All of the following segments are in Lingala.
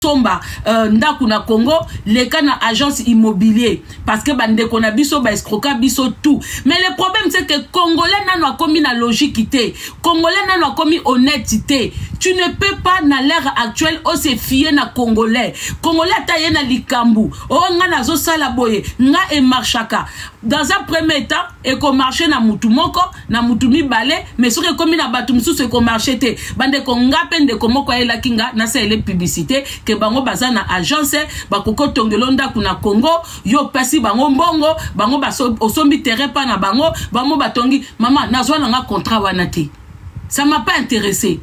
somba ndaku na Congo leka na agence immobilier parce que bande ko na biso ba escroquer biso tout. Mais le problème c'est que Congolais nano a commis na logique té, Congolais nano a commis honnêteté. Tu ne peux pas na l'ère actuelle o se fier na Congolais. Congolais ta yena likambu. O nga na zo sala boye, nga e marchaka. Dans un premier temps, et qu'on marchait na mutu moko, na mutu mibale, mais ce que comme na batu musu se qu'on marchait te, bande ko ngapen de komo kwa ela kinga na sa ele publicité que bango baza na agence ba koko tongelonda kuna Congo, yo pasi bango mbongo, bango baso osombi terrain pa na bango, bango batongi mama nazwa nga contrat wana te. Ça m'a pas intéressé.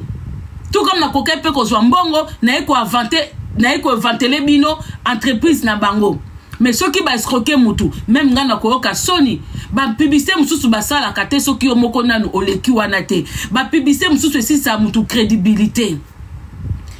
Tout comme na koke pe ko zwa mbongo, na eko inventer les bino entreprise na bango. Mais ceux qui ba escroquer mutu, même ngana koyoka soni, ba publicité mususu basala kate soki omoko nanu oleki wana te. Ba publicité mususu si ça mutu crédibilité.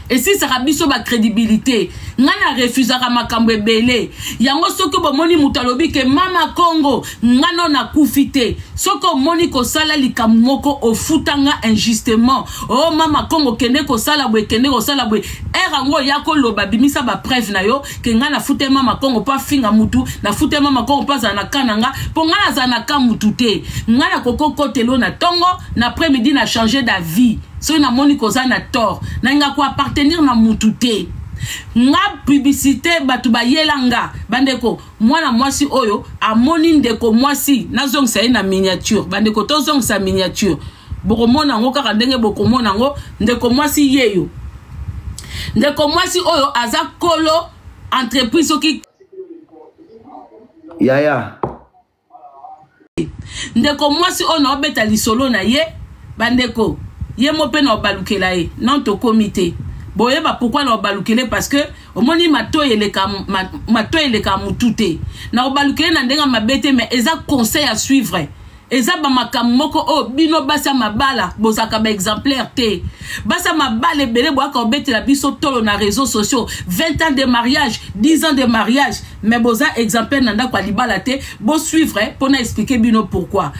Et si ça rabiso ba crédibilité, ngana refusera makambo ebele. Yango soki bomoni mutalobi ke mama Congo, ngano na kufite. Soko moni ko sala likamoko ofutanga injustement. Oh mama Congo kende ko sala bwe kende ko sala bwe. Erango yako loba bimisa ba preuve na yo ke ngana fute mama Congo pa finga mutu, na fute mama Congo pa za na kananga, po ngana za na kamutu te. Ngana koko kotelo na tongo, na après-midi na changer d'avis. So na moni koza na tort na nga ko appartenir na mututé nga publicité batu ba yelanga bandeko mwana mwasi oyo amoni ndeko mwasi nazong sa na miniature bandeko tozong sa miniature boko mona ngo kaka ndenge boko mona ngo ndeko mwasi yeyo ndeko mwasi oyo aza kolo entreprise oki yaya ndeko mwasi oyo na obeta lisolo na ye bandeko ye mope na obalukela ye non to comité boye ba pourquoi na obalukele parce que omoni mato eleka mutute na obalukele na ndenga mabete mais eza conseil à suivre eza ba makamoko o bino basa mabala bozaka ba exemplaire te basa mabala ebele boaka obetela biso tolo na réseaux sociaux 20 ans de mariage 10 ans de mariage mais boza exemplaire nanda kwa libala te bo suivre pour na expliquer bino pourquoi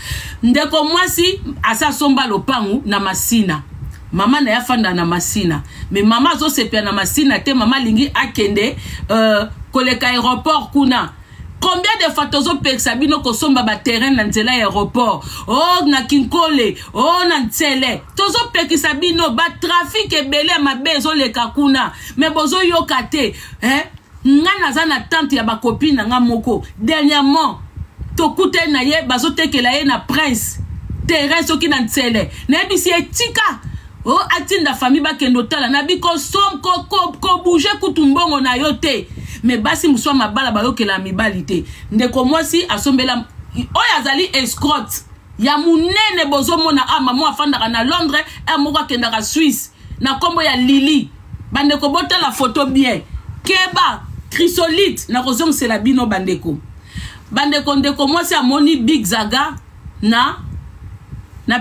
ndeko mwasi asa somba lopangu na masina mama na yafanda na masina mais mama zo sepia na masina te mama lingi akende koleka aéroport kuna. Combien de fois tozo pexabino ko somba ba terrain na nzela aéroport oh na Kinkole oh na Ntsele tozo pexabino ba trafic ebele mabezo le kakuna mais bozo yokate ngana za na tante ya ba copine nga moko dernièrement to kute na ye bazo tekela ye na prince terrain soki na Ntsele na bisi etika oh atinda famille ba kendo tala na bi ko som ko bouger kutumbongo na yote. Mais basi muswa mabala bayoke la mibalite ndeko mwasi asombela oya zali escrote ya munene bozo mona maman afandaka na Londres moko akendaka Suisse na kombo ya Lili bandeko bota la photo bien keba chrysolite na kozong c'est la bino bandeko ndeko mwasi amoni Big Zaga na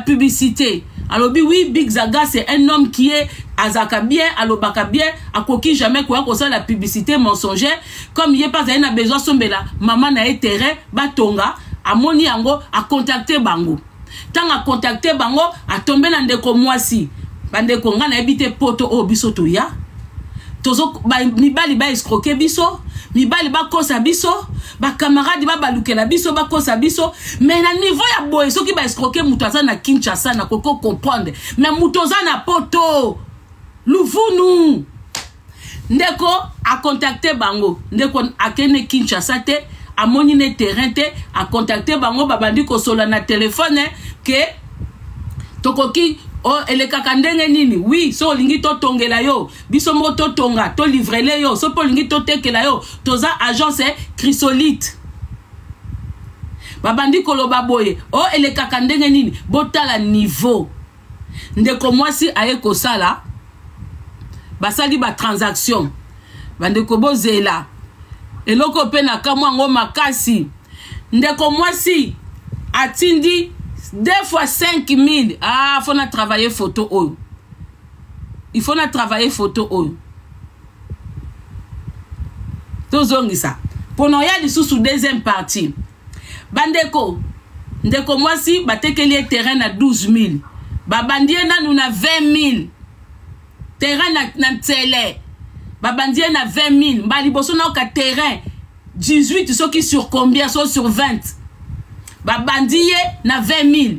publicité. Alors oui, Big Zaga c'est un homme qui est azaka bien, alobaka bien, akoki jamais quoi ça la publicité mensongère comme il est pas a besoin sombela maman na terrain batonga amoni yango a contacter bango. Tant a contacter bango a tomber na ndeko mwasi. Bandeko nga na ebite poto o biso to ya. Tozo ba mibali ba escroquer biso, mibali ba kosa biso, ba camarade ba balukela biso ba kosa biso, mais na niveau ya boy soki ba escroquer mutu aza na Kinshasa na koko comprendre, mais mutu aza na poto Luvunu ndeko a contacter bango ndeko akene Kinshasa te amoni ne terrain te a contacter bango babandi ko sola na téléphone ke tokoki oh ele kakandenge nini oui so lingi to tongela yo biso mo to tonga to livrele yo so po lingi to tekela yo toza agence chrysolite babandi koloba boye oh ele kakandenge nini botala niveau ndeko mwasi aye ko sala basali ba transaction bandeko bozela eloko pe na kamwa ngo makasi ndeko mwasi atindi 2 fois 5000 faut na travailler photo oyo il faut na travailler photo oyo tozongisa pono ya lisusu deuxième partie bandeko ndeko mwasi batekeli terrain na 12000 babandie nanu na 20000 terrain na Ntsele babandi na 20 000 mbali boso na ka terrain 18 ceux qui sur combien sont sur 20 babandi na 20 000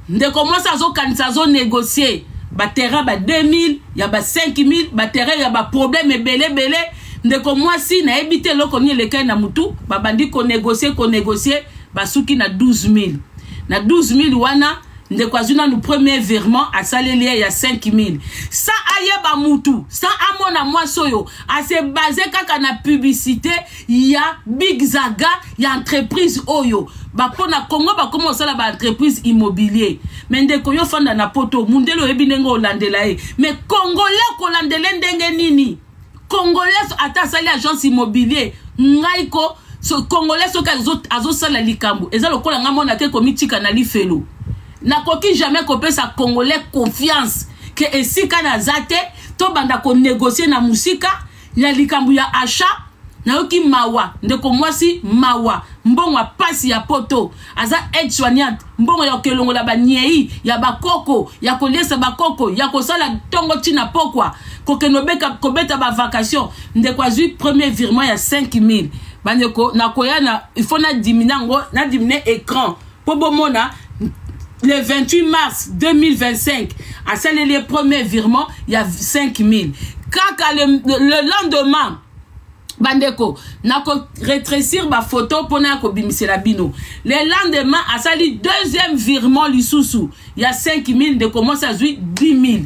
ndeko mwasi azokanisa zo négocier ba terrain ba 2 000 ya ba 5 000 ba terrain ya ba problème ebele ndeko mwasi na ebite loko ni lekai na mutu babandi ko négocier basuki na 12 000 na 12 000 wana ndeko azuna no premier virement asaleli ya 5 000 sa ayeba mutu sa amona mwasi oyo ase basé kaka na publicité ya Big Zaga ya entreprise oyo bapona Congo bakoma osala ba entreprise immobilier mais ndeko yo fanda na poto mundelo ebinengo olandela mais congolais ko landela ndenge nini congolais ata sali agence immobilier ngaiko so congolais so ka azo sala likambo eza lokola ngamona ke komitika na lifelo na koki jamais kopesa congolais confiance que esika na zate to banda ko négocier na musika ya likambo ya achat na yoki mawa ndeko mwasi mawa mbongo pasi ya poto aza aide soignante mbongo ya kelongola ba nyei ya bakoko ya kolesa bakoko ya kosala tongo tina pokwa kokenobeka kobeta ba vacation ndeko azui premier virement ya 5 000 bandeko na koyana il faut na diminuer na diminuer écran po bomona le 28 mars 2025 à celle les premiers virements il y a 5 000 kaka le lendemain bandeko nako rétrécir ba photo pona ko bimisela bino le lendemain à sali deuxième virement lisusu il y a 5 000 de commence à jouer 10 000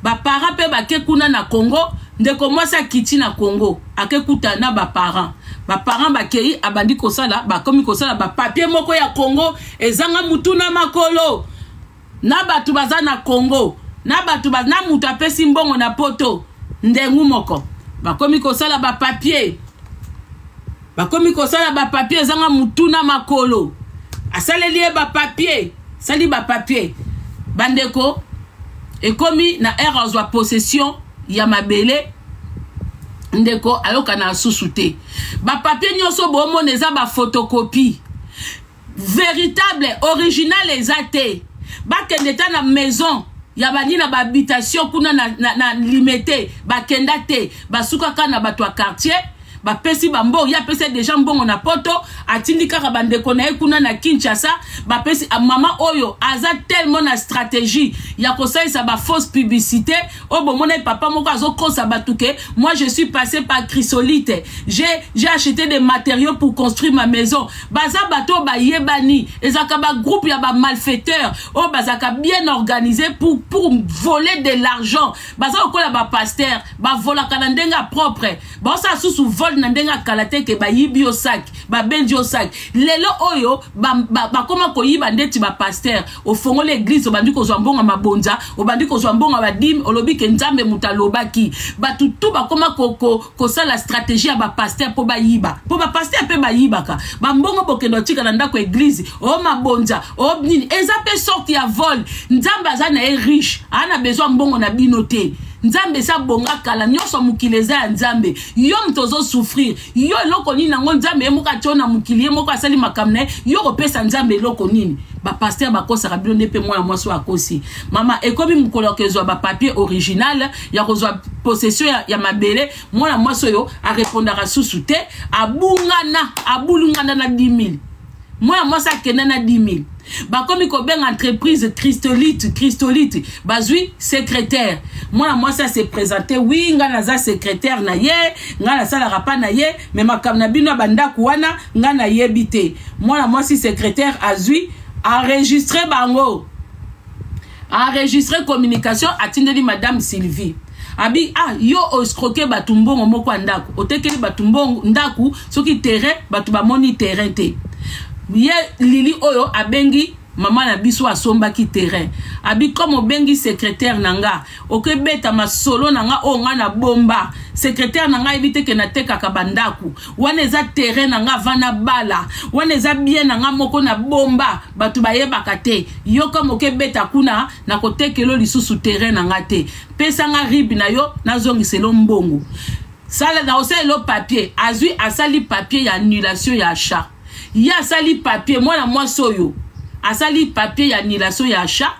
ba parents pe ba ke kuna na Congo de commence à kiti na Congo akekuta na ba parents bakei abandi kosala bakomi kosala ba papier moko ya Congo ezanga mutuna makolo na batu baza na Congo na batu na mutu apesi mbongo na poto ndengu moko bakomi kosala ba papier ezanga mutuna makolo asaleli ba papier sali ba papier bandeko ekomi na erozwa possession ya mabele ndeko ayoka na susute ba papier nyonso bomo neza ba photocopie véritable original ezate ba kendeta na maison ya bani na habitation kuna na limité ba kendate basuka kana bato a quartier ba pesi bambo ya pesi déjà mbongo na poto atindi kaka bandeko na kuna na Kinshasa ba pesi mama oyo aza tellement na stratégie ya kosaisa ba fausse publicité o bomona papa moko azo kosa batuke moi je suis passé par Chrysolite j'ai acheté des matériaux pour construire ma maison baza bato ba yebani ezaka ba groupe ya ba malfaiteurs o bazaka bien organisé pour voler de l'argent baza okola ba pasteur ba vola kana ndenga propre ba sa susu vol na ndenga kalate ke ba yibi o sac ba benji o sac lelo oyo ba koma ko yiba ndeti ba pasteur o fongo l'église o bandi ko zwa mbonga mabonza o bandi ko zwa mbonga ba dim olobi ke nzambe mutalobaki ba tutu ba koma ko sala stratégie ya ba pasteur po ba yiba po ba pasteur pe ba yiba ka ba mbongo bokendo tika na ndako église o mabonza o nini eza pe sorti ya vol nzambe azana e riche ana besoin mbongo na binote nzambe sa bonga kala nyonso mukileza ya nzambe yo mtozo souffrir yo loko nini nango nzambe emoka tona mukili emoko asali makamne yo kopesa nzambe loko nini ba pasteur bakosa kabilo nepe mwana mwaso akosi mama ekobi mukolokezwa ba papier original ya kozwa possession ya mabele mwana mwaso yo a répondra susu te abulungana na 10 000 mwana mwasa kena na 10 000 bakomi ko benga entreprise Christolite bazui secrétaire moi ça s'est présenté oui nga naza secrétaire na ye nga na sala rapa na ye mais makam na bino bandaku wana nga na yebite moi si secrétaire azui enregistrer bango enregistrer communication atindeli madame Sylvie abi yo escroquer batumbongo moko ndaku otekeli batumbongo ndaku soki terrain batu ba moni terrain te ye lili oyo abengi mama na biso asombaki terrain abi comme obengi secrétaire nanga okebeta masolo nanga o nga na bomba secrétaire nanga evite ke na teka ka bandaku wana eza terrain nanga vana bala wana eza bien nanga moko na bomba batu bayebaka te yo comme okebeta kuna na kotekelo lisusu terrain nanga te pesa nga ribi na yo nazongiselo mbongo sala na oselo papier azui asali papier ya annulation ya achat ya sali papier mwana mwaso yo asali papier ya annulation ya achat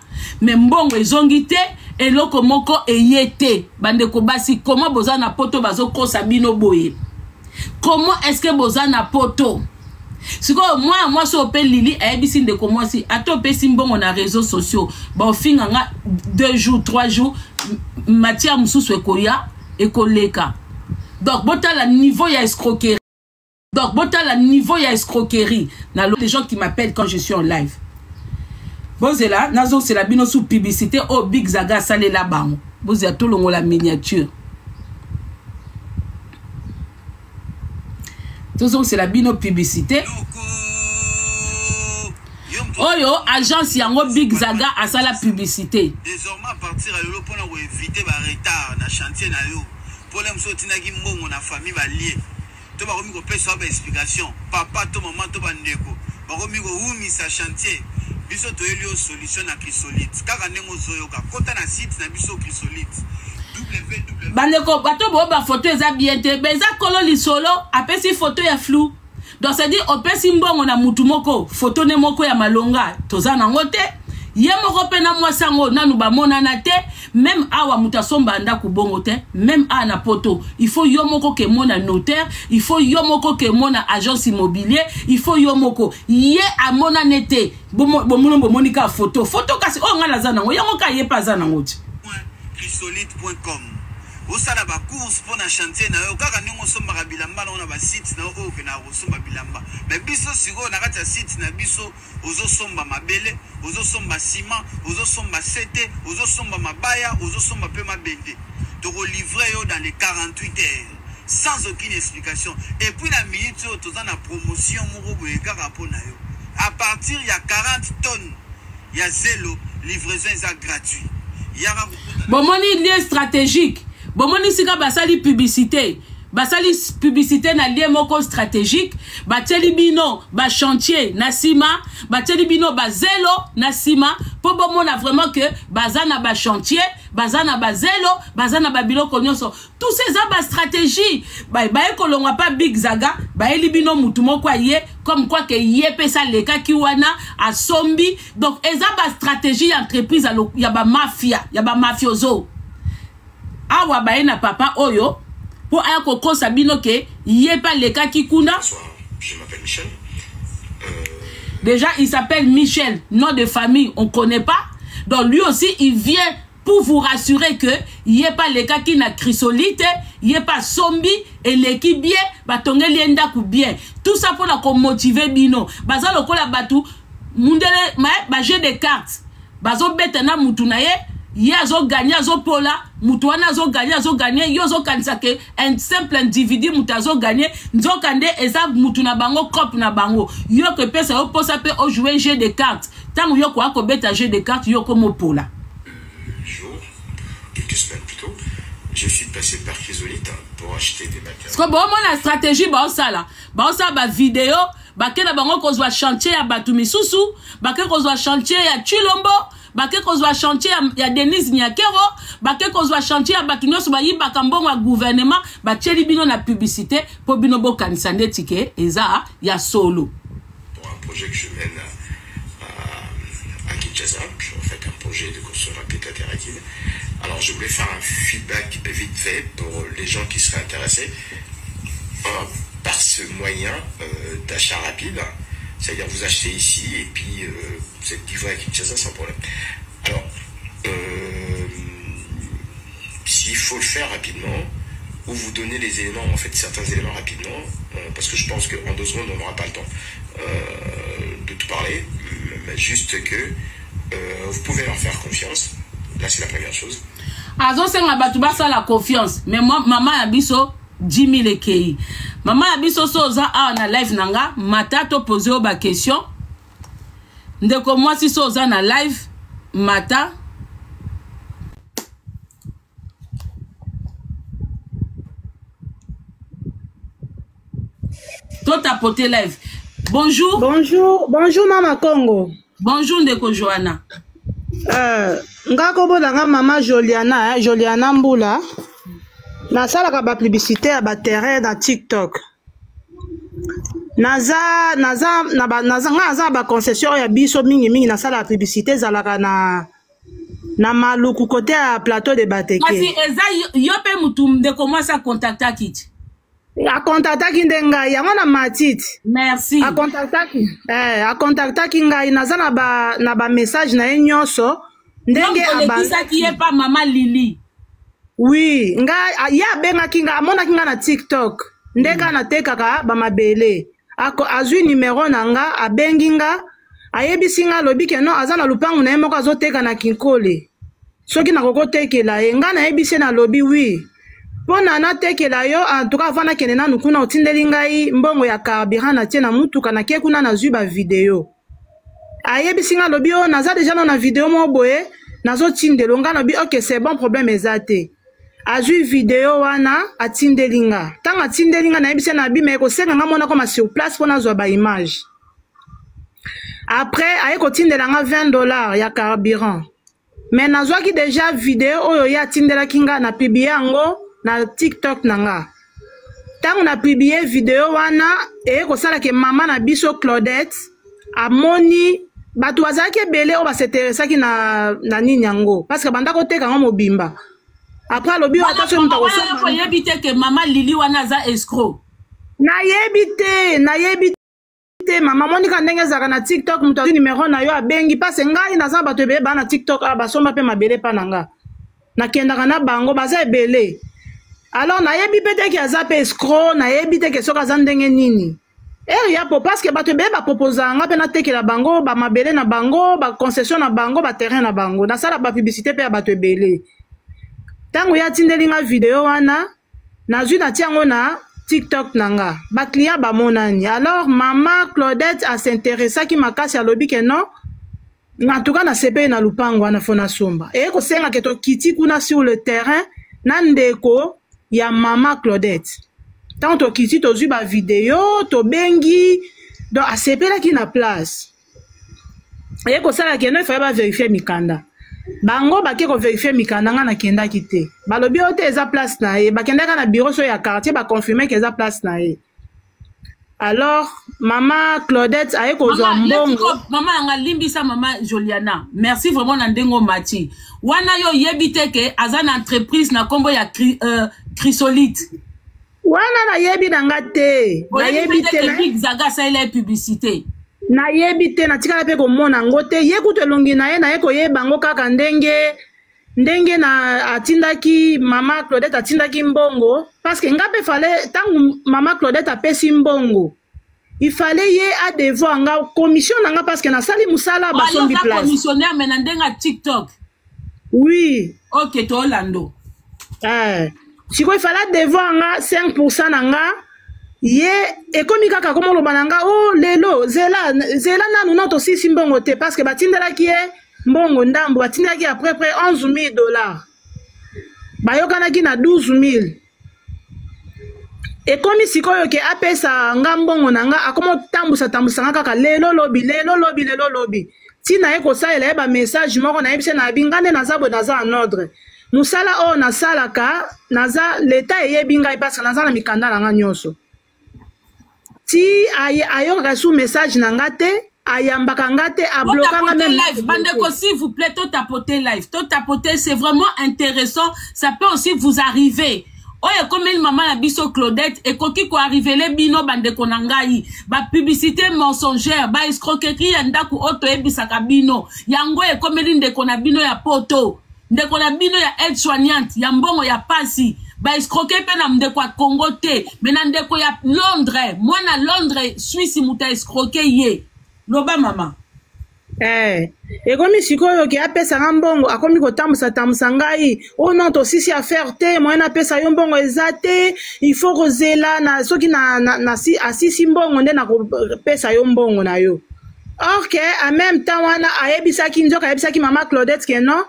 mais mbongo ezongi te eloko moko eyete bandeko basi comment boza na poto bazo kosa bino boye comment est-ce que boza na poto siko moi so pe lili ayebisi ndeko mwasi ato pesi mbongo na réseaux sociaux ba ofinga nga 2 jours 3 jours matière mususu ekoya ekoleka donc botala niveau ya escroquerie donc botala niveau ya escroquerie na les gens qui m'appellent quand je suis en live bozela nazo c'est la bino sous publicité au Big Zaga salé la bango bozela tout longo la miniature toujours c'est la bino publicité oyo agence yango Big Zaga a ça la publicité désormais à partir à l'eau pour éviter ba retard na chantier na yo pour les mso tinaki mbongo na famille ba lié to ba komi ko pesa ba explication papa to maman to ba ndeko ba komi ko umi sa chantier biso to elio solution na Chrysolite kaka ndemo zoyoka kota na site na biso Chrysolite bandeko bato bo ba photo eza bien te beza kolo lisolo apesi photo ya flou donc c'est dire opesi mbongo na mutu moko photo ne moko ya malonga toza nango te ye moko pe na mwasi yango nanu bamonana te même awa mutu asomba ndako bongo te même a na poto il faut yo moko ke mona notaire il faut yo moko ke mona agence immobilier il faut yo moko ye amona nete bomonika photo kasi o ngala za nango yango ka ye pa za nango ti Chrysolite.com osala ba course pour na chantier na yo kaka ndingo somba bilamba na ba site na o ke na osomba bilamba mais biso siko na kati ya site na biso ozo somba mabele ozo somba ciment ozo somba sete ozo somba mabaya ozo somba pe mabende to livrer yo dans les 48 heures sans aucune explication et puis la minute yo toza na promotion moko boye kaka po na yo à partir il y a 40 tonnes il y a zéro livraison est gratuit. Bomoni lieu stratégique. Bomoni sika basali publicité. Basali publicité na lieu moko stratégique. Bateli bino ba chantier na sima. Bateli bino ba zelo na sima. Po bomona vraiment que bazana ba chantier, bazana ba zelo, bazana ba biloko nyonso. Tous ces ba stratégie. Ba ekolonga pa Big Zaga, ba elibino mutu moko ye comme quoi que ye pesa leka kiwana a sombi. Donc eza ba stratégie entreprise ya ba mafia, ya ba mafioso. Awa ba na papa oyo pour aya koko sabino ke ye pa leka kikuna. Je m'appelle Michel. Déjà, il s'appelle Michel, nom de famille, on ne connaît pas. Donc lui aussi, il vient pour vous rassurer que il n'y a pas les cas qui n'a Chrysolite, il n'y a pas Sombi et l'équipe bien, batonge lienda ou bien. Tout ça pour la motiver bino. Baza loko la batu, mundele ma jeu de cartes. Bazo betena mutunaye, yazo gagné azo pola, mutuana azo gagné, yozo kansake un simple individu mutazo gagné, nzo kande eza mutuna bango cop na bango. Yo que pesa yo posa pe o jouer jeu de cartes. Tant yo ko ako beta jeu de cartes yo comme pola. Quelques semaines plus tôt, je suis passé par Chrysolite pour acheter des matériaux. Parce que bon, la stratégie, bah ça là, bah vidéo, bah que la bango qu'on soit chantier à Batumi Soussou, bah que qu'on soit chantier à Chulombo, bah que qu'on soit chantier à Denise Nyakero, bah que qu'on soit chantier à Batumi Soussou, bah y bah kambon à gouvernement, bah tcheli bino la publicité pour binobo kanisande tike, et ça y a solo. Pour un projet que je mène à Kinshasa, en fait un projet de construction rapide interactive. Alors je voulais faire un feedback vite fait pour les gens qui seraient intéressés par ce moyen d'achat rapide. C'est-à-dire vous achetez ici et puis vous êtes livré à Kinshasa sans problème. Alors, s'il faut le faire rapidement, ou vous donner les éléments, en fait certains éléments rapidement, parce que je pense qu'en 2 secondes on n'aura pas le temps de tout parler, mais juste que vous pouvez leur faire confiance. Là c'est la première chose. Azo senga batu basa la confiance. Mais moi, maman yabiso 10 000 ekei. Maman yabiso soza a na live nanga. Mata to pose yo ba question. Ndeko moi si soza na live. Mata. To tapote live. Bonjour. Bonjour. Bonjour Mama Congo. Bonjour Ndeko Johanna. Ngako bolanga mama Joliana Mbula na sala ka ba publicité ya ba terrain na TikTok naza ba concession ya biso mingi na sala publicité zalaka na maluku côté à plateau de Bateke. Kasi eza yo pe mutum de comment ça contacta kiti. A contactaki ndengai yango na matiti. Merci. A contactaki ngai naza na ba message na nyonso ndenge abandisa ki ye pa mama Lili. Oui, ngai ya benga kinga amona kinga na TikTok. Ndeka na tekaka ba mabele. Azui numéro nanga abengi nga ayebisi nga lobi ke non aza na lupangu na ye moko azoteka na Kinkole. Soki na kokotekela ye nga na yebisi na lobi oui. Pona na tekela yo en tout cas vana kene nanu kuna otindeli ngai mbongo ya carburant na tie na mutuka na ke kuna na zui ba video. Ayebisi nga lobi o naza déjà na video mo boye nazo tindelo nga lobi OK c'est bon problème ezate. Azui video wana atindeli nga. Tanga atindeli nga na yebisi na bi me ko senga nga mona koma sur place pona zo ba image. Après aye ko tindela nga $20 ya carburant. Mais nazwaki déjà video oyo ya tindela kinga na publier yango na TikTok nanga. Tango na publier video wana ko sala ke mama na biso Claudette amoni batu azaki ebele o ba s'intéresaki na nini yango parce que banda ko teka ngo mobimba. Après lobi attention mutako so yebite ke mama Lili wana za escroc. Na yebite mama monika ndenge zaka na TikTok mutu numéro na yo abengi parce ngai naza bato ebele ba na TikTok basomba pe mabele pa nanga. Nakendaka na bango baza ebele. Alors nayebi pete ki aza pe escroc nayebi te ke soka aza ndenge nini. Ya po parce que bato ebele ba proposa nga pe na tekela bango ba mabele na bango ba concession na bango ba terrain na bango na sala ba publicité pe ya bato ebele. Tango ya tindeli nga video wana nazwi na tiango na TikTok nanga ba client ba monani. Alors maman Claudette a s'intéressé ki makasi ya lobi ke non en tout cas na sepe na lupango wana fona somba ko senga ke to kiti kuna sur le terrain na ndeko ya mama Claudette. Tant to kiti to zui ba video to bengi donc a sepe la ki na place ko sala ke no il fallait ba vérifier mikanda bango ba ke ko vérifier mikanda nga na kenda kite balobi ote eza place na ye ba kenda ka na bureau so ya quartier ba confirmer que eza place na ye. Alors maman Claudette aye ko zo mbongo mama nga limbisa mama Joliana merci vraiment na ndengo mati wana yo yebite ke azana entreprise na kombo ya Chrysolite wana na yebi nanga te na yebite na Big Zaga sa ile publicité na yebite na tikala pe ko mona ngote ye kuto longi na ye ko yeba ngo kaka ndenge na atindaki mama Claudette atindaki mbongo parce que ngape fallait tangu mama Claudette apesi mbongo il fallait ye a devoir nga commission nga parce que na sali musala ba sombi place commissionnaire mais na ndenga TikTok oui OK to Orlando siko il fallait devoir nga 5% nanga ye ekomi kaka komo lo bananga oh lelo zela nanu na to sisi mbongo te parce que batindela ki ye mbongo ndambo batindaki à peu près $11,000 bayokanaki na 12,000 ekomi sikoyo ke apesa nga mbongo nanga akomo tambusa nga kaka lelo lobi tina ye kosalela ye ba message moko na yebise na bingane naza en ordre musala o nasalaka naza leta eyebi ngai parce que naza na mikanda nanga nyonso ti ayokaka sous message nanga te ayambaka nga te ablokanga même live bandeko s'il vous plaît to tapoter c'est vraiment intéressant ça peut aussi vous arriver oye comme il maman la biso Claudette et koki ko arriver les bino bandeko nangai ba publicité mensongère ba escroquerie ya ndaku auto ebisaka bino yango e comme ndeko na bino ya poto ndeko na bino ya aide soignante ya mbongo ya pasi ba escroquer pe na ndeko ya Congo te mais na ndeko ya Londres moi na Londres Suisse muta escroquer ye loba mama ekomi sikoyo ke apesa nga mbongo akomi kotambusa ngai oh non to sisi affaire te moyen apesa yo mbongo eza te il faut kozela na soki na asisi mbongo nde na kopesa yo mbongo na yo or ke en même temps wana ayebisaki nzoka ayebisaki mama Claudette ke non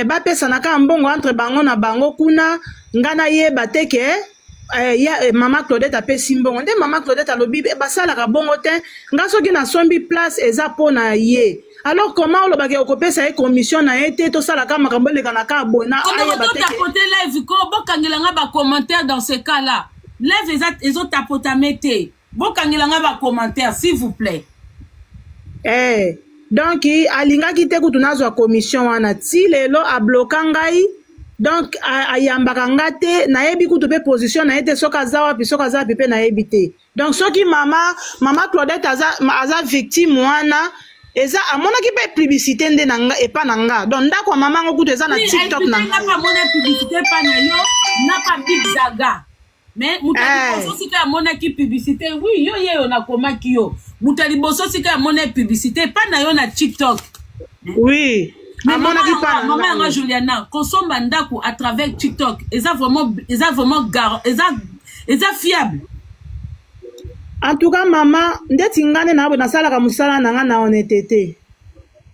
bapesa na ka mbongo entre bango na bango kuna nga nayeba te ke mama Claudette apesi mbongo nde mama Claudette alobi basalaka bongo te nga soki nasombi place eza pona ye alors comment olobaki okopesa ye commission na ye te tosalaka makambo elekanaka abona ayeba te tapoter live ko bokangelanga ba commentaire dans ce cas là live ezotapotame te bokangelanga ba commentaire s'il vous plaît donc alingaki te kutu nazwa commission wana ti lelo abloka ngai donc ayambaka nga te nayebi kutu mpe position na ye te soki aza wapi mpe nayebi te donc soki mama Claudette aza victime wana eza amonaki mpe publicité nde na nga epa na nga donc ndako ya mama ngo kutu eza na TikTok na nga amona publicité pa na yo na pa Big Zaga mais mutaliboso sika amonaki publicité oui yo nakomaki yo mutaliboso sika amona publicité pa na yo na TikTok oui amonaki pa na mama nga Juliana kosomba ndako à travers TikTok eza vraiment eza fiable. En tout cas mama ndeti ngane na bo nasalaka musala na nga na honnêteté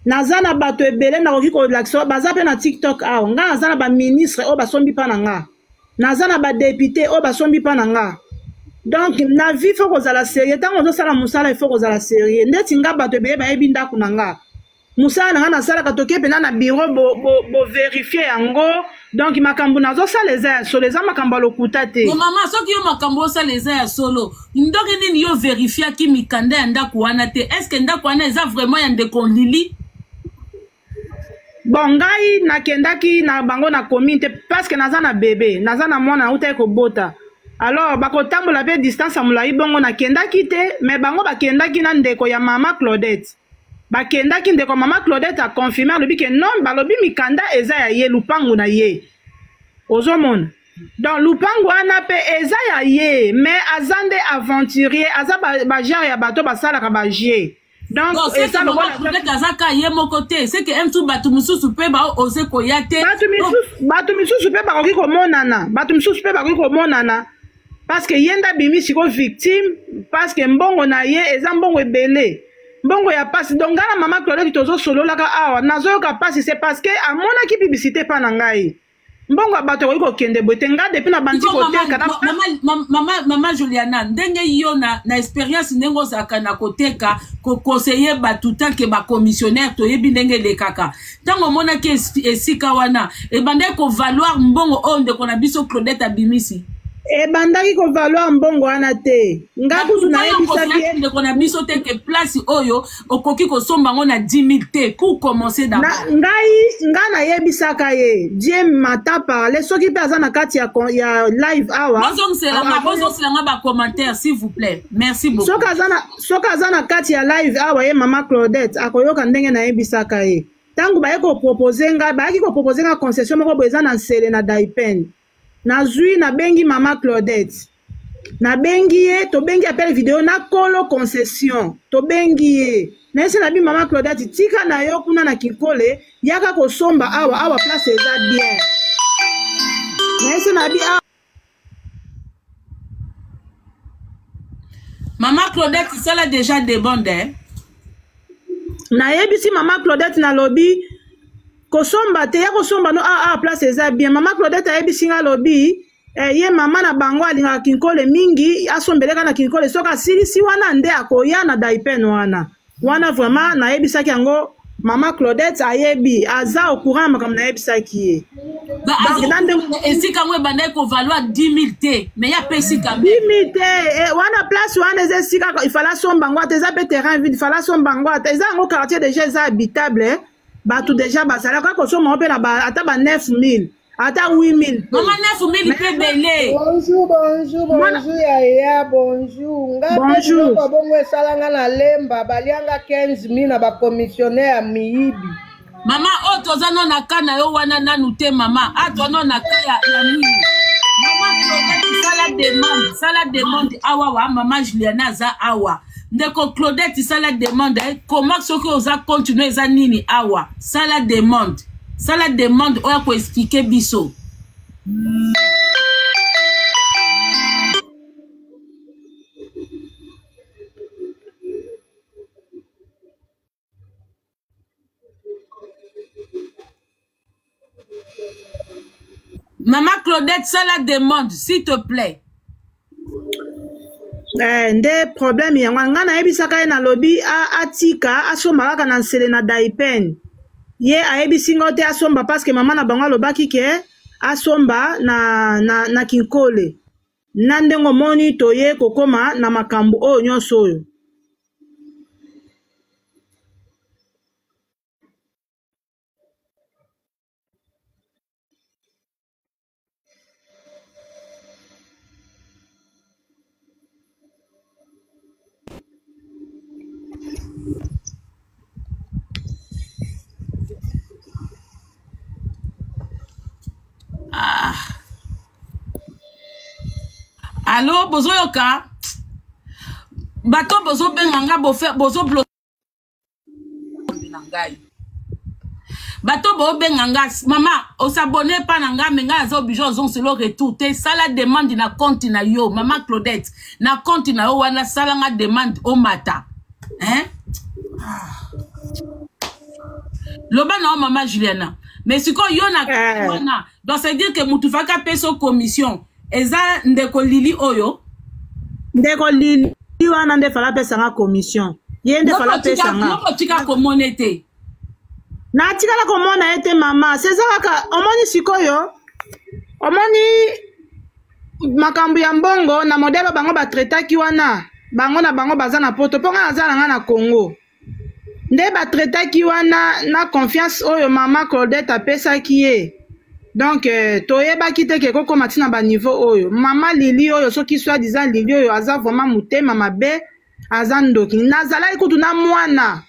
naza na bato ebele nakoki kolakisa baza mpe na TikTok awa nga naza na baministre oyo basombi mpa na nga naza na badepute oyo basombi mpa na nga donc na vie fo kozala sérieux ntango ozosala mosala ifo kozala sérieux ndeti nga bato ebele bayebi ndako na nga mosala na nga nasalaka toke mpena na bureau boverifie yango donc makambo nazosala eza ya solo eza makambo ya lokuta te mama soki yo makambo osala eza ya solo ndoki nini yo verifiaki mikanda ya ndako wana te estce ndako wana eza vraiment ya ndeko Lili bon ngai nakendaki na bango na commune te parce que naza na bebe naza na mwana nautai kobota alors bakotambola mpe distance ya molai bongo nakendaki te mais bango bakendaki na ndeko ya mama Claudette bakendaki ndeko mama Claudette aconfirme alobi ke non balobi mikanda eza ya ye lupangu na ye ozomona donc lupangu wana mpe eza ya ye mais aza nde aventurier aza bajare ya bato basalaka bagie donc eza azaka ye moko te c'est que mtu bato mosusu mpe baose koya te bato misusu mpe bakoki komonana parce que ye nde abimi siko victime parce que mbongo na ye eza mbongo ebele mbongo ya pasi donc ngana mama Claudette tozosololaka awa nazoyoka pasi c'est parce que amonaki publicité pa na ngai mbongo ya bato koki kokende boye te nga depuis na bandi koteka mama Juliana ndenge yo na expérience ndenge ozalaka na koteka koconseiller bato tanke bacommissionnaire toyebi ndenge elekaka ntango omonaki esika wana ebandaki kovaloir mbongo oyo ndeko na biso Claudette abimisi ebandaki kovaloir mbongo wana te nga kutu nayebisaki ndeko na biso te ke place oyo okoki kosomba ngo na 10 000 te pour commencer d'abord ngai nayebisaka ye die mata parle soki mpe aza na kati ya live awa bozongiselanga bacommentaire s'il vous plaît merci beaucoup soki aza na kati ya live awa ye mama Claudette akoyoka ndenge nayebisaka ye ntango bayaki kopropose nga concession moko boye eza na nsele na Daipen nazwi nabengi mama Claudette nabengi ye tobengi appel vidéo na kolo concession tobengi ye nayesi nabi mama Claudette tika na yo kuna na Kinkole yaka kosomba awa place eza bien nayesi nabi mama Claudette sala déjà des bondes nayebisi mama Claudette na lobi kosomba te ya kosomba no place eza bien mama Claudette ayebisi nga lobi ye mama na bango alingaka Kinkole mingi asombeleka na Kinkole soki asilisi wana nde akoya na Daipen wana vraiment nayebisaki yango mama Claudette ayebi aza au courant makambo nayebisaki ye esika ngo ebandaki kovaloir 10 000 te mais ya pe esika 10 000 te wana place wana eza esika ifala somba ngo ata eza mpe terrain vide ifala somba ngo ata eza yango quartier déjà eza habitable bato déjà bazalaka kosomba mpe na ata ba 9 000 ata 8 000 mama 9 000 mpe bele bonjour yaya bonjour bonjour bongo esalanga na lemba balianga 15 000 na bakomissionnaire ya miyibi mama o toza no na ka na yo wana nanu te mama ato no na ka ya nini mama Claudette sala demande awa wa mama Juliana za awa ndeko Claudette sala demande comment soki oza continuer eza nini awa sala demande oya ko expliquer biso Maman Claudette, ça la demande, s'il te plaît. Nde problème yango nga nayebisaka ye na lobi atika asomba kaka na nsele na Daipen ye ayebisi ngo te asomba parce que mama na bango alobaki ke asomba na Kinkole na ndenge omoni toye kokoma na makambo oyo nyonso oyo Ah. Allô, bozo yoka? Bato bozo benganga bozo bloqué. Bato bo benganga mama o s'abonner pas nanga menga za obligé ozon selo retour te sala demande na compte na yo mama Claudette na compte na yo wana sala nga demande au mata hein loba na mama Juliana mais siko yo na wana donc ça veut dire que mutu faka peso commission eza ndeko lili oyo ndeko lili wana nde fala pesa nga commission ye nde fala pesa nga noko tika komonete na tikala komona ete mama seza kaka omoni sikoyo omoni makambo ya mbongo na modelo bango batretaki wana bango na bango baza na poto ponga nazala nga na Congo nde batretaki wana na confiance oyo mama Claudette apesaki ye donc toyebaki te ke kokoma tina ba niveau oyo mama Lili oyo soki soit disant Lili oyo aza vraiment mutema mabe aza ndoki nazalaki kutu na mwana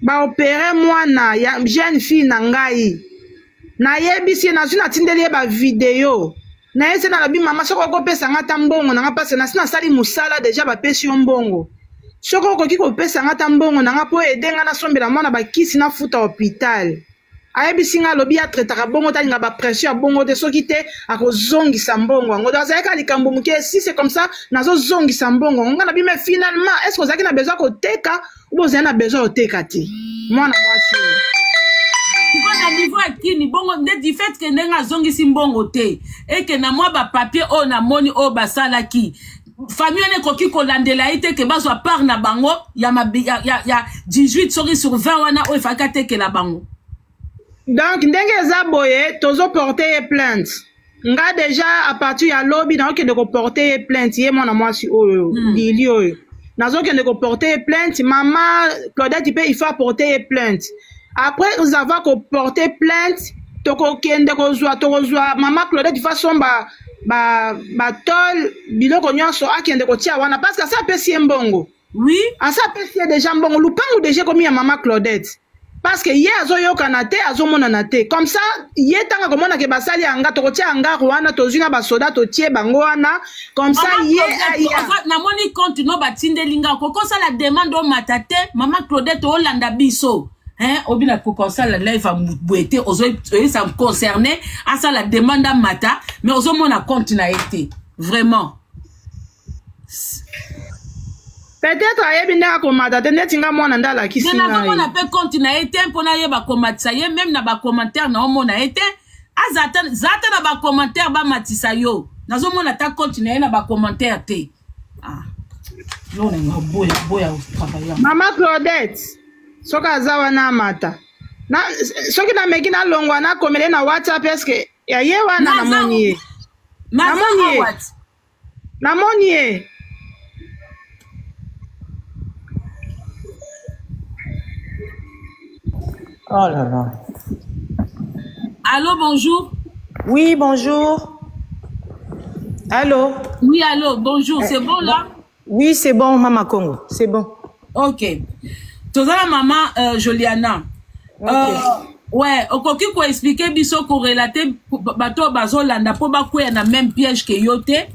ba opéré mwana ya jeune fille na ngai na yebisi na zuna tindeli ba vidéo na yese na lobi mama soko ko pesa ngata mbongo na nga pasa na sina sali musala déjà ba pesi mbongo soko ko kiko pesa ngata mbongo na nga po edenga na sombela mwana ba kisi na futa hôpital ayebisi nga lobi ya traitaka bongo talinga ba pression bongo te soki te akozongisa mbongo ngo dazaka likambo muke si c'est comme ça nazo zongisa mbongo nga na bime finalement est-ce que ozaki na besoin ko teka ou vous avez besoin de tekati moi na mwasi na niveau akini bongo nde di fait que nenga zongisi mbongo te et que na moi ba papier o na moni o basala ki famille ne koki ko landela ite ke bazwa part na bango ya 18 sur 20 wana o ifaka te ke la bango donc ndenge za boye tozo porter plainte nga déjà à partir ya lobby donc de ko porter plainte ye moi na mwasi oyo Lili oyo nazokende ko porter plainte maman Claudette il faut porter plainte après nous avons ko porter plainte toko kende ko zwa maman Claudette il faut somba ba tol biloko nyonso akende ko tia wana parce que ça pesi mbongo oui ça pesi déjà mbongo lupangu déjà comme ya maman Claudette parce que ye azoyoka na te azomona na te comme ça ye tanga komona ke basali anga tokotia anga wana tozuna ba soda totie bango wana comme ça ye aya na moni compte no batindelinga ko ça la demande au matate maman Claudette Olanda biso hein obina ko ça la live a boete ozo ça me concerner à ça la demande à mata mais ozomona compte na été vraiment peut-être ayebi ndaka komata te netinga mwana ndala kisi na na mona pe compte na été mpona yeba komatisa ye même na ba commentaire na omona été azata na ba commentaire ba matisa yo nazomona ta compte na ba commentaire te ah yo na boya travailler mama Claudette soka zawa na mata na soki na meki na longwa na komele na WhatsApp est-ce que ya ye wana na moni na moni Oh là là. Allô, bonjour. Oui, bonjour. Allô. Oui, allô, bonjour. C'est bon là? Oui, c'est bon, Maman Congo. C'est bon. Ok. Tozala maman Juliana. Okay. Ouais, okoki ko expliquer biso ko relater bato bazolanda po bakwea na même piège que yote.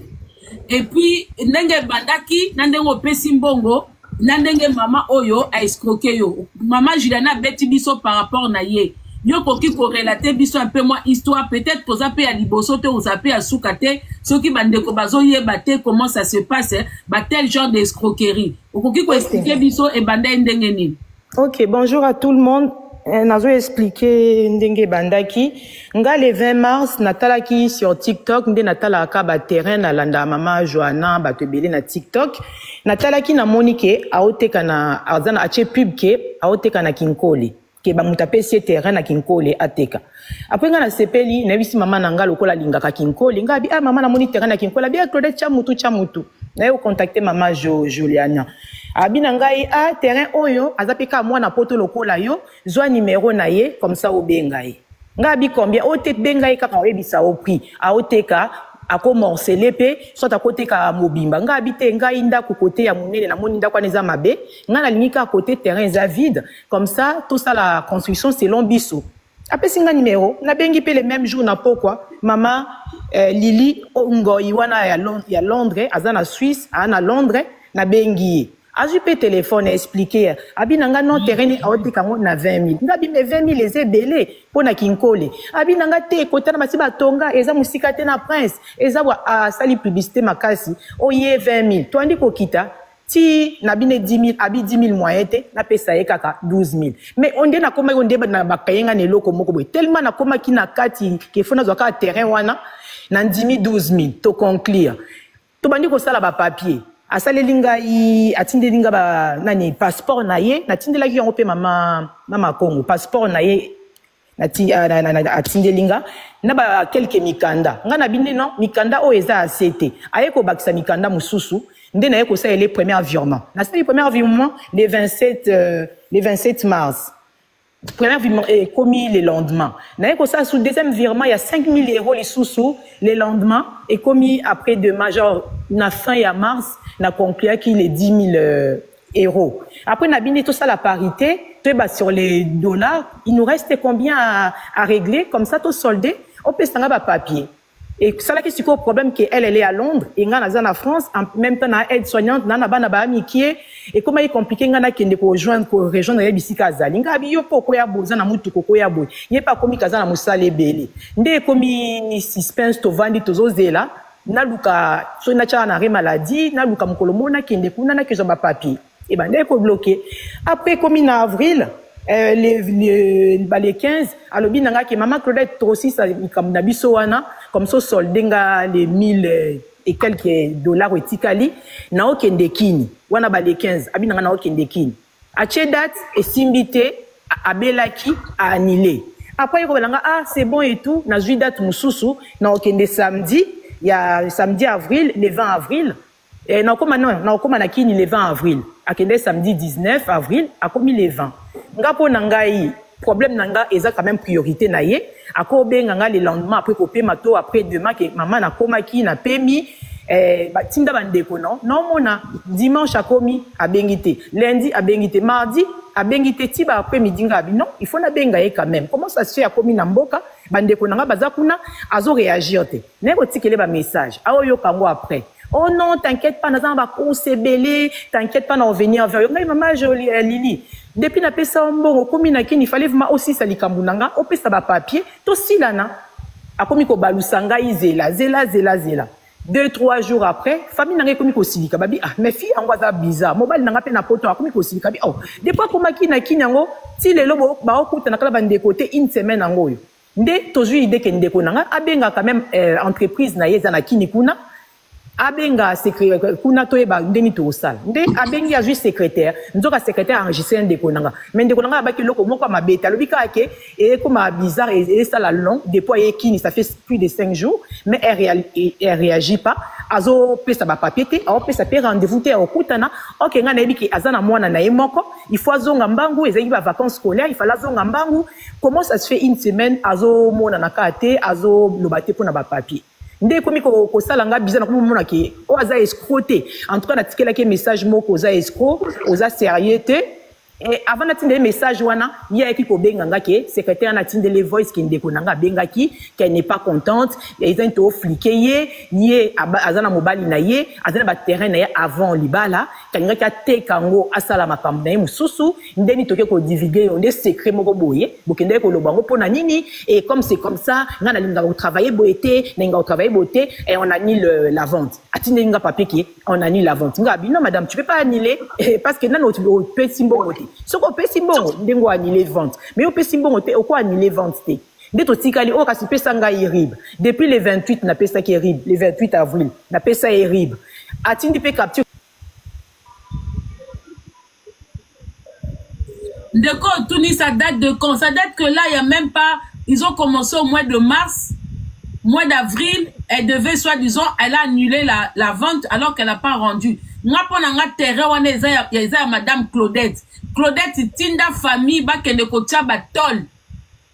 Et puis ndenge bandaki nandengo pesi mbongo. Nandenge mama oyo a escroqué yo. Maman Juliana beti biso par rapport na ye. Yo koki ko relater biso un peu moins histoire peut-être pour ça à liboso te ou ça à soukate ceux qui bandeko bazo yebate comment ça se passe ba tel genre d'escroquerie. Okoki ko expliquer biso e banda ndenge ni. OK, bonjour à tout le monde. Nazo expliquer ndenge bandaki nga le 20 mars natalaki sur TikTok nde natala ka ba terrain na landa mama Joanna batebele na TikTok natalaki na Monique aoteka na azana ache pub ke aoteka na Kinkole ke ba mutapesi terrain na Kinkole ateka après nga na sepeli na bisi mama nanga lokola lingaka Kinkole nga bi mama na moni terrain na Kinkole bi Claudette chamutu na yo contacter mama Juliana abina ngai terrain oyo azapeka mwana poto lokola yo zwa numéro na ye comme ça obenga ye nga bi combien ote benga ye kaka oyebisa au prix aoteka ako morcelé pe soit à côté ka mobimba nga habité nga inda ko côté ya monene na moninda kwa neza mabe nga na lingi ka côté terrain za vide comme ça tout ça la construction selon biso après singa numéro na bengi pe le même jour na pourquoi maman Lili ngoi wana ya Londres azana Suisse ana Londres na bengi azu pe téléphone expliquer abinanga non terrain aote kango na 20 000 ngabi me 20 000 les ebele pona kinkole abinanga te kota na masiba tonga eza musika te na prince eza wa sali publicité makasi oye 20 000 to andi ko kita ti na bine 10 000 abi 10 000 moyen te na pesa ye kaka 12 000 mais onde na koma onde na bakayenga ne loko moko boy tellement na koma kina kati ke fona zo ka terrain wana na 10 000 12 000 to conclure to bandi ko sala ba papier asalelinga atindelinga ba nani passeport na ye natindelaki yango pe mama Congo passeport na ye atindelinga na ba quelques mikanda nga na binde non mikanda o eza acete aye ko bakisa mikanda mususu nde na ye ko sa les premiers virements na sa les premiers virements les 27 mars premier virement est commis le lendemain. Naïko ça sous deuxième virement il y a 5 000 € les sous le lendemain est commis après de major na fin ya mars na conclu qui les 10 000 €. Après na bini tout ça la parité, sur les dollars, il nous reste combien à régler comme ça tout soldé, on peut s'en avoir papier. Et ça là qui c'est quoi problème que elle est à Londres et nga na France en même temps na aide soignante na bana ba mikie et comment il compliqué nga na kende ko rejoindre ya bisika zali nga bi yo poko ya boza na mutu koko ya boy ye pa komi kaza na musale bele nde komi ni suspense to vandi to zela na luka so na cha na re maladie na luka mukolo mona kende kuna na kezo ba papier et ben nde ko bloqué après komi na avril les 15 alobi nanga ke maman Claudette aussi ça comme na biso wana comme ça soldenga les 1000 et quelques dollars etikali na okende kini wana ba les 15 abi nanga na okende kini ache date et simbité abelaki a annulé après il revelanga c'est bon et tout na jui date mususu na okende samedi il y a samedi avril le 20 avril et na okoma na kini le 20 avril akende samedi 19 avril akomi le 20 ngapo nangai problème nanga eza quand même priorité na ye akobenga nga le lendemain après ko pema to après demain que maman na komaki na pemi batinda bandeko non mona dimanche akomi abengité lundi abengité mardi abengité tiba après midi ngabi non il faut na benga ye quand même comment ça se fait akomi na mboka bandeko nanga bazakuna azo réagir te neko tikele ba message aoyo kango après. Oh non, t'inquiète pas, nous va conceber, t'inquiète pas, on va venir vers eux. Maman, Lili, depuis na pesa mbongo, comme il fallait vraiment aussi ça li kambunanga, on peut ça ba papier, to si là na. A komi ko balusanga izela, zela. 2-3 jours après, famille n'a komi ko silika babi mes filles angoza bizarre. Mobile n'a pas na poto komi ko silika bi. Oh, depuis ko maki na kinyango, ti lelo ba okuta na kala bande côté une semaine angoyo. Nde tozu ide ke ndeko nanga abenga quand même entreprise na yeza na kini kuna. Abenga secrétaire kuna toyeba ndeni to sala nde abengi ya juste secrétaire nzoka secrétaire enregistré ndeko nanga mais ndeko nanga abaki loko moko mabeta lobika ke et comme bizarre et ça la long depuis kini ça fait plus de 5 jours mais elle réagit pas azo pesa ba papier te azo pesa pe rendez-vous te okutana OK nga na yebiki azana mwana na ye moko il faut azonga mbangu ezali ba vacances scolaires il faut azonga mbangu comment ça se fait une semaine azo mona na kate azo lobate pona ba papier. Ndé komi ko sala nga bizana ko mona ke o aza escroqué en tout cas na tikela ke message moko oza escroc oza sérieux te et avant na tinde message wana ya ki ko benga nga ke secrétaire na tinde les voice ki ndeko nanga benga ki qu'elle n'est pas contente et ils ont to fliqué ye azana mobali na ye azana ba terrain na ye avant libala kanga ka te kango asala makambo na ye mususu ndeni toke ko divulguer on des secrets moko boye bokende ko lobango pona nini et comme c'est comme ça nga na linga ko travailler boete na nga ko travailler boete et on annule la vente atinde nga papier ki on annule la vente nga bi non madame tu peux pas annuler parce que nano tu peux simbo ce qu'on peut simbongo ndengo annuler vente mais on peut simbongo te quoi annuler vente te ndeto tikali o kasi pesa nga irib depuis le 28 na pesa ki irib le 28 avril na pesa irib atindi pe capture Ndeko Tuni sa date de quand ça date que là il y a même pas ils ont commencé au mois de mars mois d'avril elle devait soi-disant elle a annulé la vente alors qu'elle n'a pas rendu. Nga pona nga terrain wana eza madame Claudette tinda famille bakende ko tia batol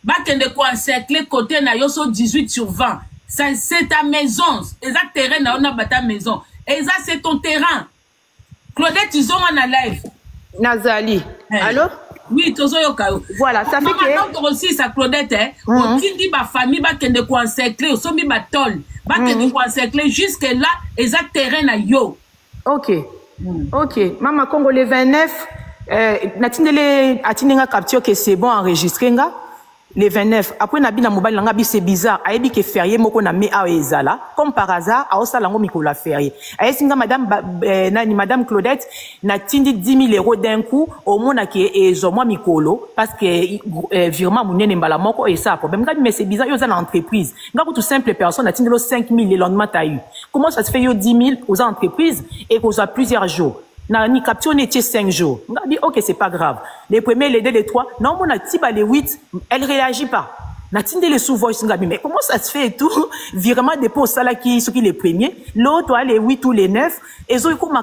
bakende ko encercler côté na yoso 18/20 c'est ta maison. Et ça, terrain, on a ta maison. Et ça, c'est ton terrain. Claudette, ils ont un live. Nazali. Allô? Oui, Tozo Yokao. Voilà, ça fait que... Donc aussi, ça Claudette, on dit ma famille va kende ko encercler, on sommi ba tol, va kende ko encercler jusque là, et ça terrain na yo. Ok. Ok. Maman Congo le 29, natindele atinenga capture que c'est bon enregistré nga. Le 29, après Nabi na mobile nanga bi c'est bizarre, ayebi ke férié moko na me a ezala, comme par hasard, a osala ngo mikola férié. Ayesinga madame Claudette na tindi 10 000 € d'un coup, au mona ki ezo moi mikolo, parce que virement munene mbala moko et ça problème. Nga mais c'est bizarre, yo za na entreprise. Nga ko tout simple personne na tindi lo 5 000 le lendemain ta eu. Comment ça se fait yo 10 000 aux entreprises et qu'on a plusieurs jours? Ni capture n'était 5 jours. On a dit, ok, c'est pas grave. Les premiers, les deux, les trois. Non, mon tiba les 8, elle réagit pas. Natinde les sous-voice, mais comment ça se fait et tout? Virement dépôt ça là qui, ceux qui les premiers. L'autre, les 8 ou les 9. Et ils ont comme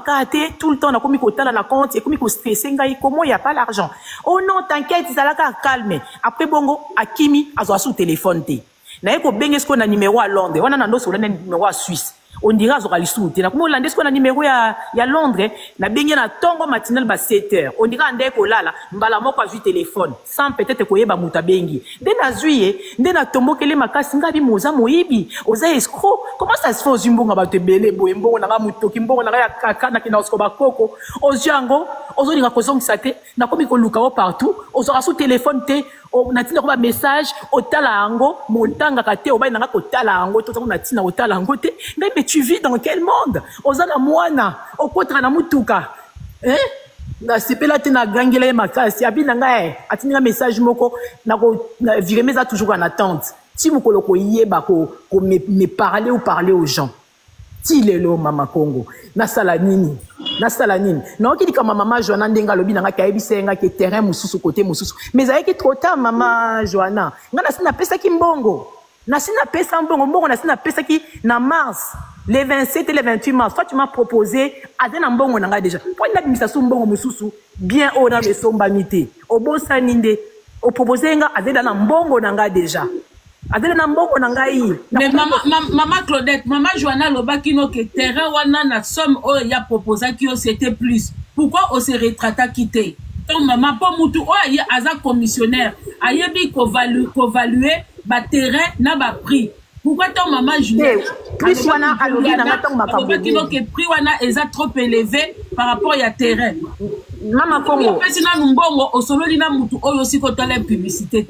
tout le temps, on a comme ils dans la compte, et comme ils stressé, comment il n'y a pas l'argent? Oh non, t'inquiète, ça là calme. Après, bongo, Akimi, a sous téléphone, na yeko benge sko na numéro à Londres, on a un autre numéro à Suisse. On dira à l'issue. Na comme Hollandais ko na numéro ya Londres, na benge na tongo matinal ba 7h. On dira ande ko lala, mbala moko azui téléphone, sans peut-être ko yeba muta bengi. Nde na zuiye, nde na tombokele makasi ngabi moza moyibi, oza escroc. Comment ça se fait aux zimbonga ba te belé boyembo na ga mutoki mbongo na ga ya kaka na kina osko ba koko, oziango, ozolinga ko zongisa te, na komi ko luka partout, ozora sous téléphone te. On a tina un message au talango montanga kate oba nanga ko talango to na tina au talango te mais tu vis dans quel monde ozana mwana okotra na mutuka na sepela te na gangela makasi abina nga atinga message moko na ko virer ça toujours en attente si vous koloko yeba ko me parler ou parler aux gens tilelo mama Congo na salanini non qui dit que maman Joanna ndenga lobi nanga kayebi senga ke terrain mususu côté mususu mais avec trop tard maman Joanna ngana sina pesa ki mbongo na sina pesa mbongo na sina pesa ki na mars les 27 et les 28 mars toi tu m'as proposé adena mbongo nanga déjà pour na bimisa su mbongo mususu bien au dans le sombamité au bon saninde au proposé nga adena na mbongo nanga déjà. Mais maman Claudette, maman Joanna Lobakino que terrain wana na somme o ya proposé qui c'était plus. Pourquoi on se retrata quitté? Donc maman pas mutu o ya aza commissionnaire, ayebi ko valuer ba terrain na ba prix. Pourquoi ton maman Juliette plus wana alobi na ngato Lobakino que prix wana est trop élevé par rapport à terrain. Mama Congo.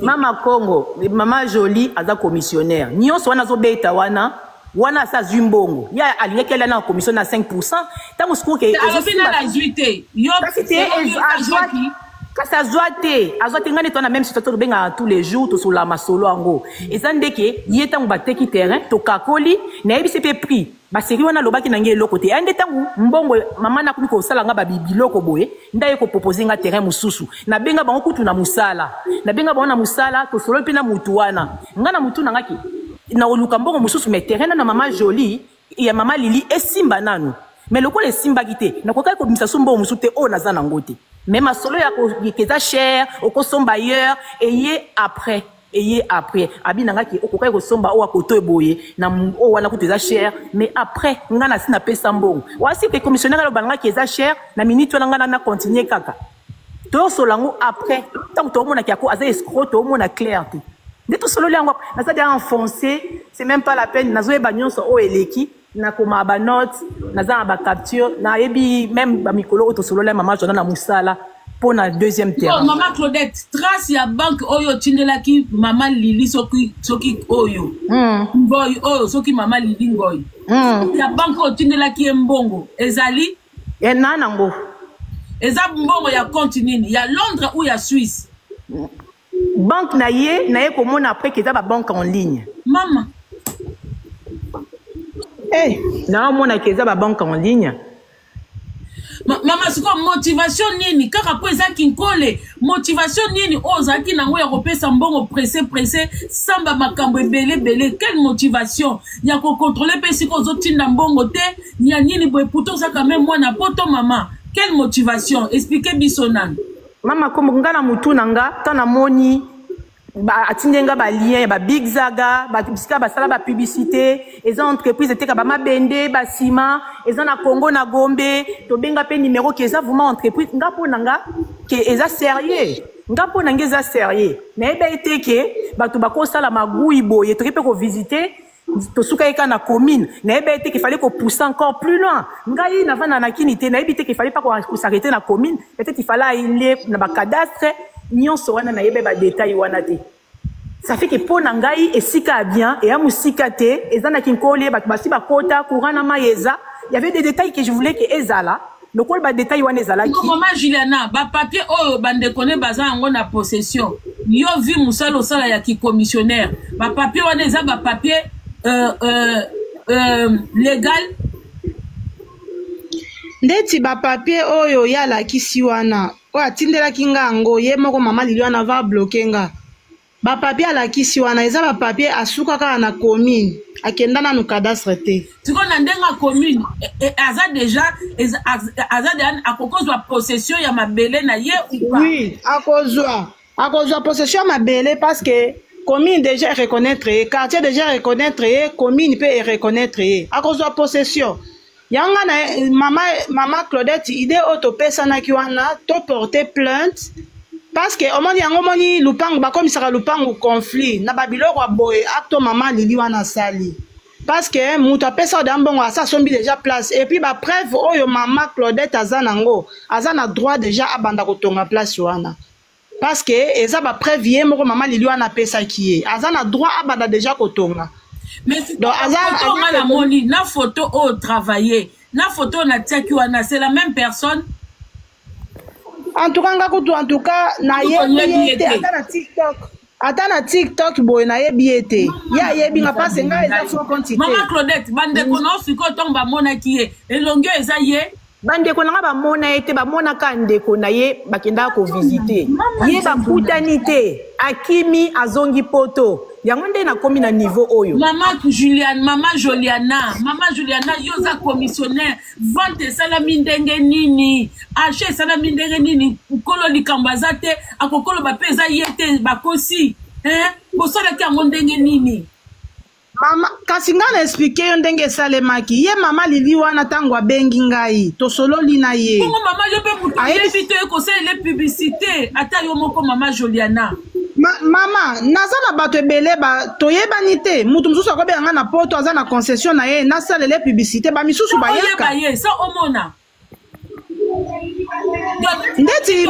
Mama Congo, Mama Jolie a commissionnaire. Nyon wana zo beta wana sa zumbongo. Ya alinga kela na commission na 5%. Tango siko ke Azote ngani to na même situation benga tous les jours to sur la masolo ango. Ezandeke yeta mbateki terrain to kakoli na yebi pe prix. Ba seri wana lobaki na nge loko te. Ande tangu mbongo mama na kuniko sala nga ba bibiloko boye ndaye ko proposer nga terrain mususu. Na benga bango kutu na musala. Na benga bango na musala to solo pe na mutu wana. Ngana mutu na ngaki na oluka mbongo mususu me terrain na mama Jolie ya mama Lili esimba nanu. Mais loko le simba kite na kokai ko bimisa sumbo mususu te o na za na ngote. Mais ma solo ya ko keza cher au kosomba ailleurs et après abi nanga ki okokai ko somba o akoto eboye na o wana kuteza cher mais après ngana sina pesa mbongo wasi ke commissionnaire lo banga keza cher na minute ngana na continuer kaka to solango après tant to mona ki ako aza escroc to mona clair te de to solo lango na ça déjà enfoncé c'est même pas la peine na zo e banyonso o eleki na koma ba note na za ba capture na ebi même ba mikolo auto solo la maman Joanna na musala pour na deuxième terrain. Maman Claudette trace ya banque oyo tindela ki maman Lili soki oyo ngoy oyo soki maman Lili ngoy ya banque oyo tindela ki mbongo ezali enana ngo eza mbongo ya compte nini ya Londres ou ya Suisse banque na ye komona après que za ba banque en ligne maman. Hey, na mona keza ba banque en ligne. Maman c'est quoi motivation nini kaka po eza kinkole motivation nini ozaki nango ya kopesa mbongo pressé samba makambo ebele quelle motivation ya ko contrôler pe siko zotinda mbongo te ya nini boy pourtant ça quand même moi na poto maman quelle motivation expliquez biso nan mama comme ngana mutu nanga tana moni atindenga ba lien ba Big Zaga ba bisika ba sala ba publicité eza entreprise eteka ba mabende ba ciment eza na Congo na Gombe to benga pe numéro ki eza vraiment entreprise nga pona nga ke eza sérieux nga pona nga eza sérieux mais eba eteke bato bakosala magui boye to pe ko visiter to suka eka na commune na eba eteke il fallait ko pousser encore plus loin ngai na vana na kinité na ebite qu'il fallait pas ko s'arrêter na commune peut-être il fallait aller na ba cadastre nyonso wana na yebe ba détail wana te ça fait que pour nangai esika bien et amusika te ezana kinkole ba basi ba kota courant na maeza il y avait des détails que je voulais que ezala le col ba détail wana ezala ki maman Juliana ba papier oh bande connaît baza ngo na possession yo vi musalo sala ya ki commissionnaire ba papier wana eza ba papier légal ndeti ba papier oyo ya la kisi wana o atindela kinga ngo ye moko mama Liliana va bloquer nga ba papier ala kisi wana eza ba papier asuka ka na commune akenda na cadastre te tiko na ndenga commune aza déjà aza akokozwa possession ya mabele na ye ou pas oui akozwa possession ya mabele parce que commune déjà reconnaître quartier déjà reconnaître commune peut reconnaître akozwa possession yanga na mama Claudette idée auto pesa ki wana to porter plainte parce que omoni yango moni lupango ba komisaka lupango conflit na babiloko boye acto mama Lili wana sali parce que muto pesa de mbongo asa sombi déjà place et puis ba preuve oyo mama Claudette azanango azana droit déjà abanda kotonga place wana parce que eza ba preuve ye moko mama Lili wana pesa ki azana droit abanda déjà kotonga. Mais donc on a moni na photo au travailler na photo na teki wana c'est la même personne en tout cas na yebi ata na TikTok boy na yebi ete ya yebi nga passe nga eza fo quantité maman Claudette bande kono fiko tomba mona ki elongio eza ye bande ko nga ba mona ete ba mona ka ndeko na ye bakenda ko visiter ye ba putanité akimi azongi poto yango nde na komi na niveau oyo maman Juliana yoza commissionnaire vente salami ndenge nini ache salami ndenge nini kolo likambo azate akokolo bapeza yete bakosi bosala ki yango ndenge nini mama kasi nga na expliquer yo ndenge esalemaki ye mama Lili wana ntango abengi ngai tosololi na ye bongo mama yo mpe moto oyebi te ekosala publicité ata yo moko mama Juliana mama naza na bato ebele toyebani te mutu mosusu akobenga nga na poto aza na concession na ye nasalele publicité bamisusu bayaka ye sa omona ndeti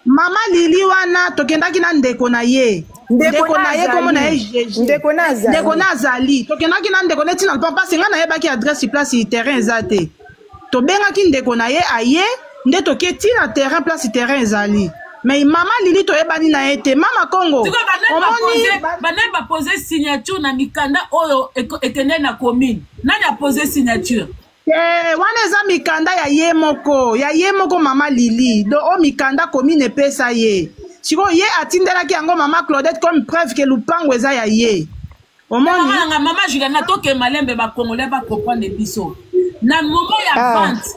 mama Lili wana tokendaki na ndeko na ye ndeko na ye komo na ye ndeko na azali tokendaki na ndeko neti na lupampa mpasi nga nayebaki adresse place terrain eza te tobengaki ndeko na ye aye nde toke tina terrain place terrain ezali mais mama Lili toyebani na ye te mama Congo omoni banaye bapose signature na mikanda oyo ekende na commune nani apose signature wana eza mikanda ya ye moko mama Lili do o mikanda commune epesa ye siko ye atindelaki yango mama Claudette comme preuve que lupango eza ya ye omoni mama Juliana toke malembe bakongolais bakomprendre biso na moment ya vente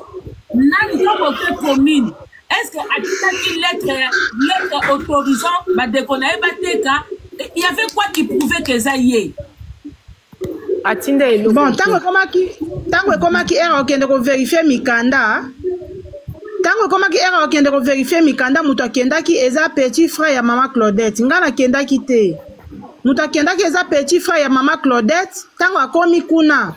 nani tokoke commune est-ce que atitaki lettre autorisant badekona ye bateka il y avait quoi qui prouvait que eza ye atinda eloko bon tango ekomaki ere okende kovérifie mikanda moto akendaki eza petit frère ya mama Claudette nga nakendaki te moto akendaki eza petit frère ya mama Claudette tango akomi kuna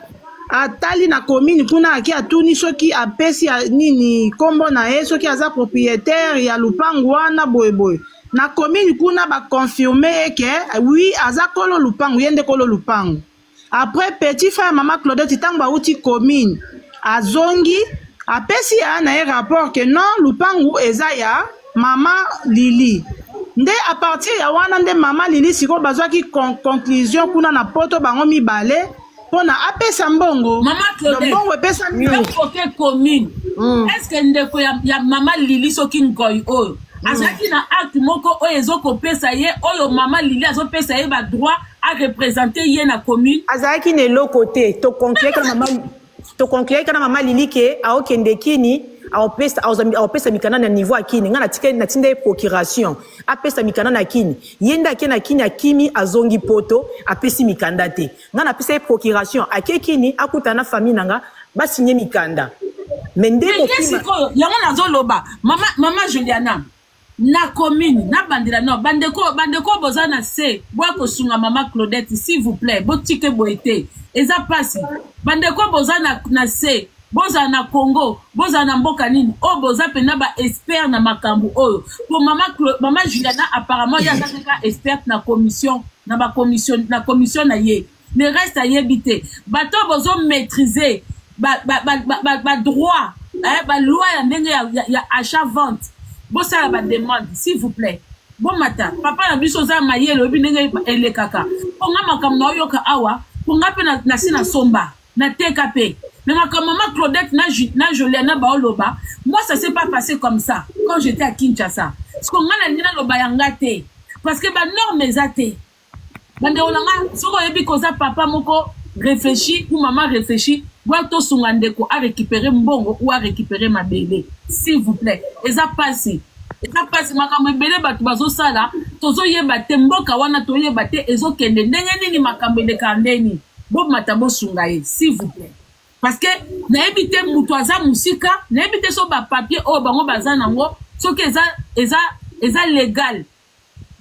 atali na commune kuna aki atuni soki apesi ya nini kombo na ye soki aza propriétaire ya lupango wana boyeboye na commune kuna baconfirme eke oui aza kolo lupango ye nde kolo lupango après petit frère mama Claudette tango bauti commune azongi apesi ya na ye rapport ke non lupango eza ya mama Lili nde a partir ya wana nde mama Lili siko bazwaki conclusion kuna na poto bango mibale pona apesa mbongo mama Claudette mbongo epesa oke commune est-ce que ndeko ya mama Lili soki ngoy oyo azaki na acte moko oyo ezokopesa ye oyo mama Lili azopesa ye ba droit à représenter ye na commune azaki ne loko te to conclure kana mama Lili ke aokende kini aopesa mikanda na niveau akini nga natinda procuration apesa mikanda na kini yenda ke na kini akimi azongi poto apesi mikanda te nga napesa procuration akekini akutana famille nanga basinye mikanda mende mokima yango nazoloba mama Juliana na commune na bandira no bandeko bozana se boa kosunga mama Claudette s'il vous plaît botike boete eza pasi bandeko bozana na se boza na Congo boza na mboka nini o boza pena ba expert na makambu oyo pour mama Juliana apparemment ya zaka expert na commission na ye le reste a yebité bato bozo maîtriser ba droit ba loi ya ndenge ya achat vente bosa ba demande s'il vous plaît bon matin papa na biso za mayelo bi ndenge elekaka onga makambo na yoka awa ponga pe na sina somba na TKP. Mais comme maman Claudette na Juliana baoloba, moi ça s'est pas passé comme ça quand j'étais à Kinshasa. Parce qu'on a na loba yangate parce que ba norme ezate. Bande olanga soko yebi koza papa moko réfléchit ou maman réfléchit, doit to sungandeko a récupérer mbongo ou a récupérer mabele. S'il vous plaît, eza passé. Eza passé makambo ebele batu bazo sala, tozo yeba te mboka wana to yeba te ezo kende ndenge nini makambo de kandeni. Bob matabo sungaye, s'il vous plaît. Parce que na ebité mutoaza musika, na ebité so ba papier o bango bazana ngo, so que eza légal.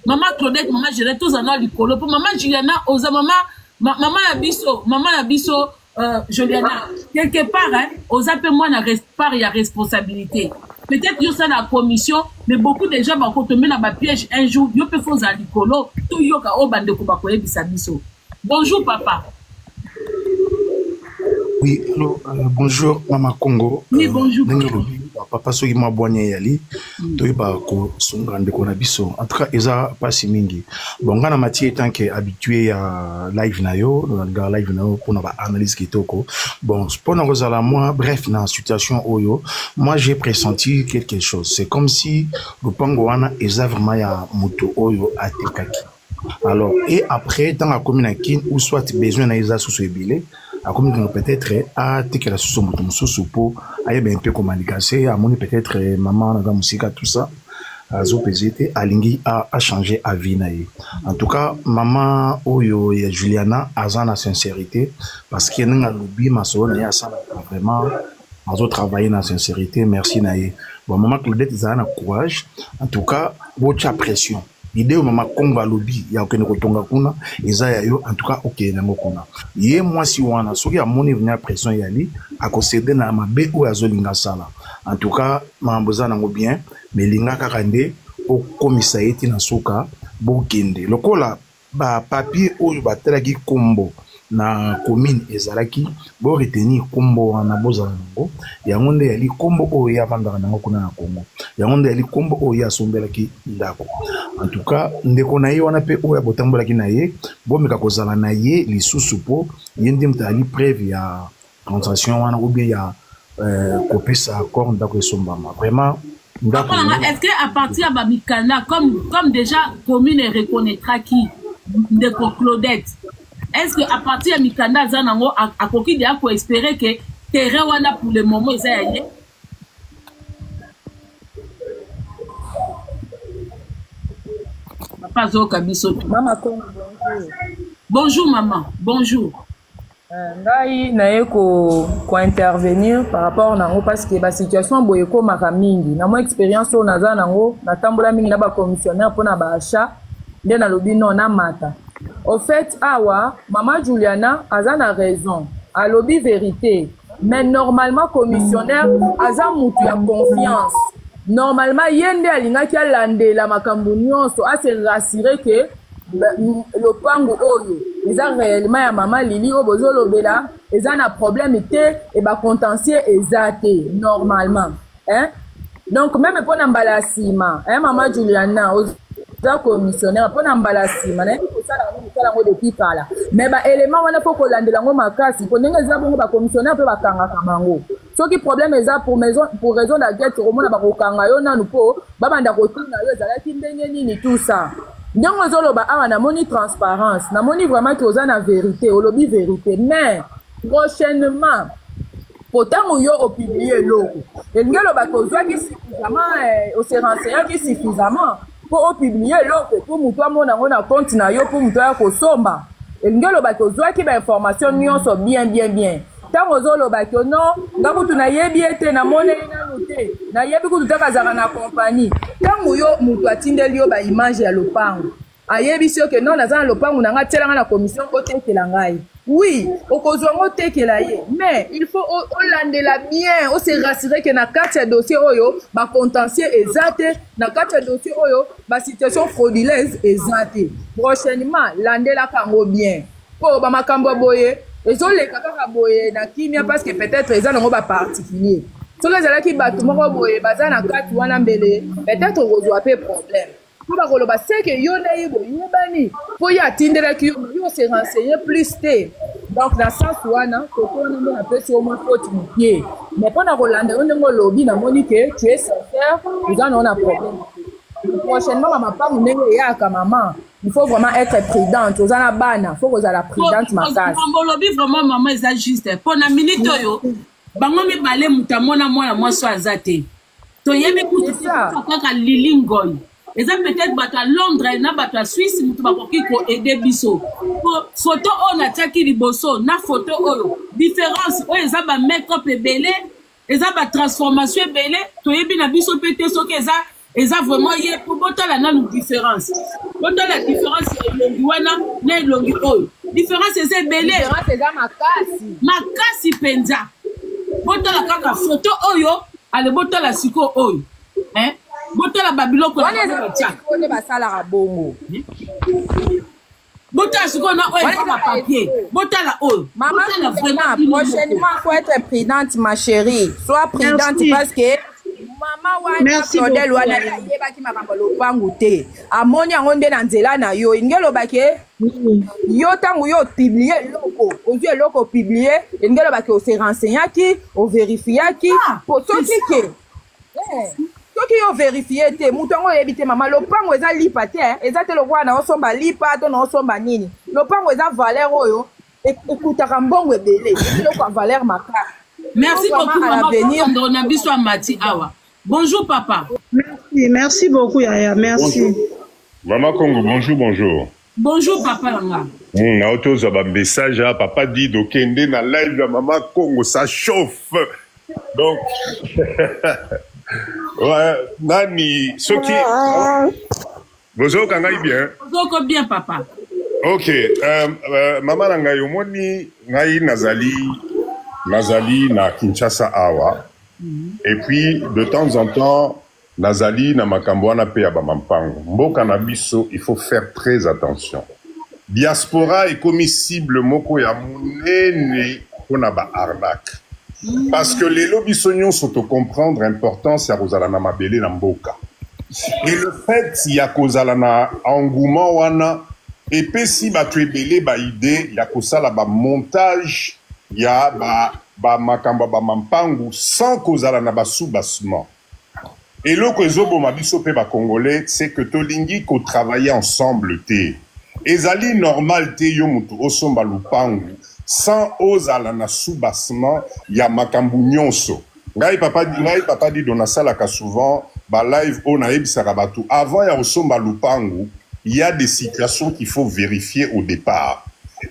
Maman Claudette, maman Juliana tous en likolo. Pour maman Juliana, oza maman na biso Juliana quelque part hein, oza pe moi na part ya responsabilité. Peut-être yo ça la commission, mais beaucoup de gens vont tomber dans ba piège un jour, yo pe fo za likolo, to yo ka o bande ko ba ko yebisa biso. Bonjour papa. Oui, allô, bonjour, Maman Congo. Oui, bonjour. Papa soki mwa boigné yali, toyi ba ko songande ko na biso. En tout cas, eza pasi mingi. Bon, ngana mati étant que habitué à live na yo, dans live na yo pour na ba analyse kitoko. Bon, pendant que ça moi, bref, dans situation oyo, moi j'ai pressenti quelque chose. C'est comme si le pangoana eza vraiment ya moto oyo atekaki. Alors, et après, dans la commune à Kin, ou soit besoin na eza sous ebile, a commis peut-être à te que la sous sous pour aller un peu communiquer à mon peut-être maman dans musique tout ça à zo pesete alingi a changé à vie naïe. En tout cas maman oyo ya Juliana azana sincérité parce qu'il n'a lobby ma soeur ya ça vraiment azo travailler dans sincérité merci naïe. Bon maman Claudette zana courage en tout cas votre pression l'idée au maman Congo lobby ya okene kotonga kuna eza ya yo en tout cas ok na mokona ye moi si wana soki amoni venir pression yali akosede na mabe o azolinga sala en tout cas mamboza nango bien mais linga kakande o komisa yeti na soka bokende lokola ba papier oyo batalaki kombo na commune ezalaki bo retenir kombo na boza nango yango nde yali kombo oyo ya vandaka nango kuna na Congo yango nde yali kombo oyo ya sombelaki ndako en tout cas ndeko na ye wana pe oyo botambolaki na ye bomeka kozala na ye lisusu po ye nde mutali preuve ya transaction wana ou bien ya kopesa accord ndako esombama vraiment ndako. Est-ce que à partir de Babikana comme déjà commune reconnaîtra qui ndeko Claudette, est-ce que à partir de Mikanda zanango a koki de ako espérer que terrain wana pour le moment ça y est. Papa Zoka biso. Maman Congo, bonjour maman, bonjour. Ngai naye ko intervenir par rapport nango parce que ba situation boyeko maka mingi na mo expérience on naza nango na tambola mingi na ba commissionnaire pour na ba achat nde na lobi non na mata. Au fait awa maman Juliana azana raison a lobby vérité mais normalement commissionnaire aza mutu ya confiance normalement yende alinga ki alande la makambo nyonso a se rassurer que le pango oyo eza réellement ya maman Lili o bozolo bela eza na problème té et ba contentieux ezate normalement hein donc même pour nambala sima hein maman Juliana za commissionnaire pour nambala sima na ko sala ngo depuis kala mais ba élément wana faut ko landela ngo makasi ko ndenge za bongo ba commissionnaire pe bakanga kamango soki problème eza pour raison de guerre romona ba kokanga yo nanu po babanda ko tuna yo ezala ki ndenge nini tout ça. Ndongo zoloba awa na moni transparence na moni vraiment que oza na vérité olobi vérité mais prochainement Pourtant, yo au publié l'eau. Et nous le bateau qui suffisamment, on s'est renseigné qui suffisamment pour publier l'eau pour nous toi mon a compte na yo pour nous toi ko somba. Et nous le bateau qui ba information nous sont bien. Tant aux le bateau non, ngabu tu na yebi ete na monnaie na noté. Na yebi ku tutaka zaka na compagnie. Tant yo mutu atindeli yo ba image ya lopango. Ayebi sio que non nazana lopango na ngatela na commission otekela ngai. Oui, okozongo tekela ye, mais il faut olandela bien, on se rassurer que na carte dossier oyo ba contentieux exact, na carte dossier oyo ba situation frauduleuse exact. Prochainement, landela kango bien. Po ba makambo boye, ezo le kaka boye na kimia parce que peut-être eza nango ba particulier. So les ala ki batu moko boye baza na carte wana mbele, peut-être okozwa pe problème. Pour la c'est que yo na yibo yebani pour ya tindela ki yo se renseigner plus té. Donc dans sens wana ko on a peu sur mon faute pied. Mais pendant Rolanda on ngo lobby na monique tu es sincère, nous en on a problème. Prochainement maman pas mon nenge ya ka maman. Il faut vraiment être prudente. Aux ana bana, faut que la prudente ma casse. Mon lobby vraiment maman est juste. Pour na minute yo bango mi balé mutamona moi so azate. To yemi ku ça ka lilingoy. Et ça peut-être bato à Londres, na bato à Suisse, nous va pour aider biso. Photo on a taki liboso, na photo oyo. Différence, oyo ça ba make-up belé, et ça ba transformation belé, to yebi na biso pété so que ça, et ça vraiment yé pour boto la na différence. Boto la différence longi wana, na longi oyo. Différence c'est belé. Différence c'est ça makasi. Makasi penza. Boto la kaka photo oyo, ale boto la siko oyo. Hein? Botala babilo ko on ba sala bongo. Botala siko na oyo papier. Botala oyo. Maman vraiment prochainement faut être prudente ma chérie. Sois prudente parce que maman wana modèle wana yeba ki makambo lopangu te. Amoni ngonde na nzela na yo ingelo bake yo tangu yo publier loko. Ozu loko publier ingelo bake o se renseigner ki, o vérifier ki pour tout que qui ont vérifié te mutongo ebité maman lopango eza lipa te eza te lokwa na osomba lipa to na osomba nini lopango eza valeur oyo ekutaka mbongo ebele lokwa valeur makaka. Merci beaucoup maman on a biso amati awa. Bonjour papa. Merci beaucoup Yaya, merci. Bonjour. Maman Congo, bonjour. Bonjour papa langa. Na otoza ba message à papa dit dokende na live ya maman Congo ça chauffe. Donc ouais, Nani, ce qui... Vous avez bien? Vous avez bien, papa. Ok. Maman Nanga Yomoni, Ngai Nazali na Kinshasa Awa. Et puis, de temps en temps, Nazali na Makambouana pe Abamampango. Mboka na biso, il faut faire très attention. Diaspora est commissible moko ya munene kona ba arnaque. Parce que les lobbies sont au comprendre l'importance à Rosalana Mabele Namboka. Et le fait il y a Kozalana engouement wana et puis si ba tuebele ba idée il y a Kozala ba montage il y a ba makamba ba mampangu sans Kozalana ba sous-bassement. Et le Kozobo mabiso pe ba congolais c'est que tolingi ko travailler ensemble té. Ezali normal té yo mutu osomba lupangu. Sans ozala na sous-bassement, ya makambu nyonso. Ngai papa dit donasala souvent, ba live on a ebisaka batu. Avant ya osomba lupangu, il y a des situations qu'il faut vérifier au départ.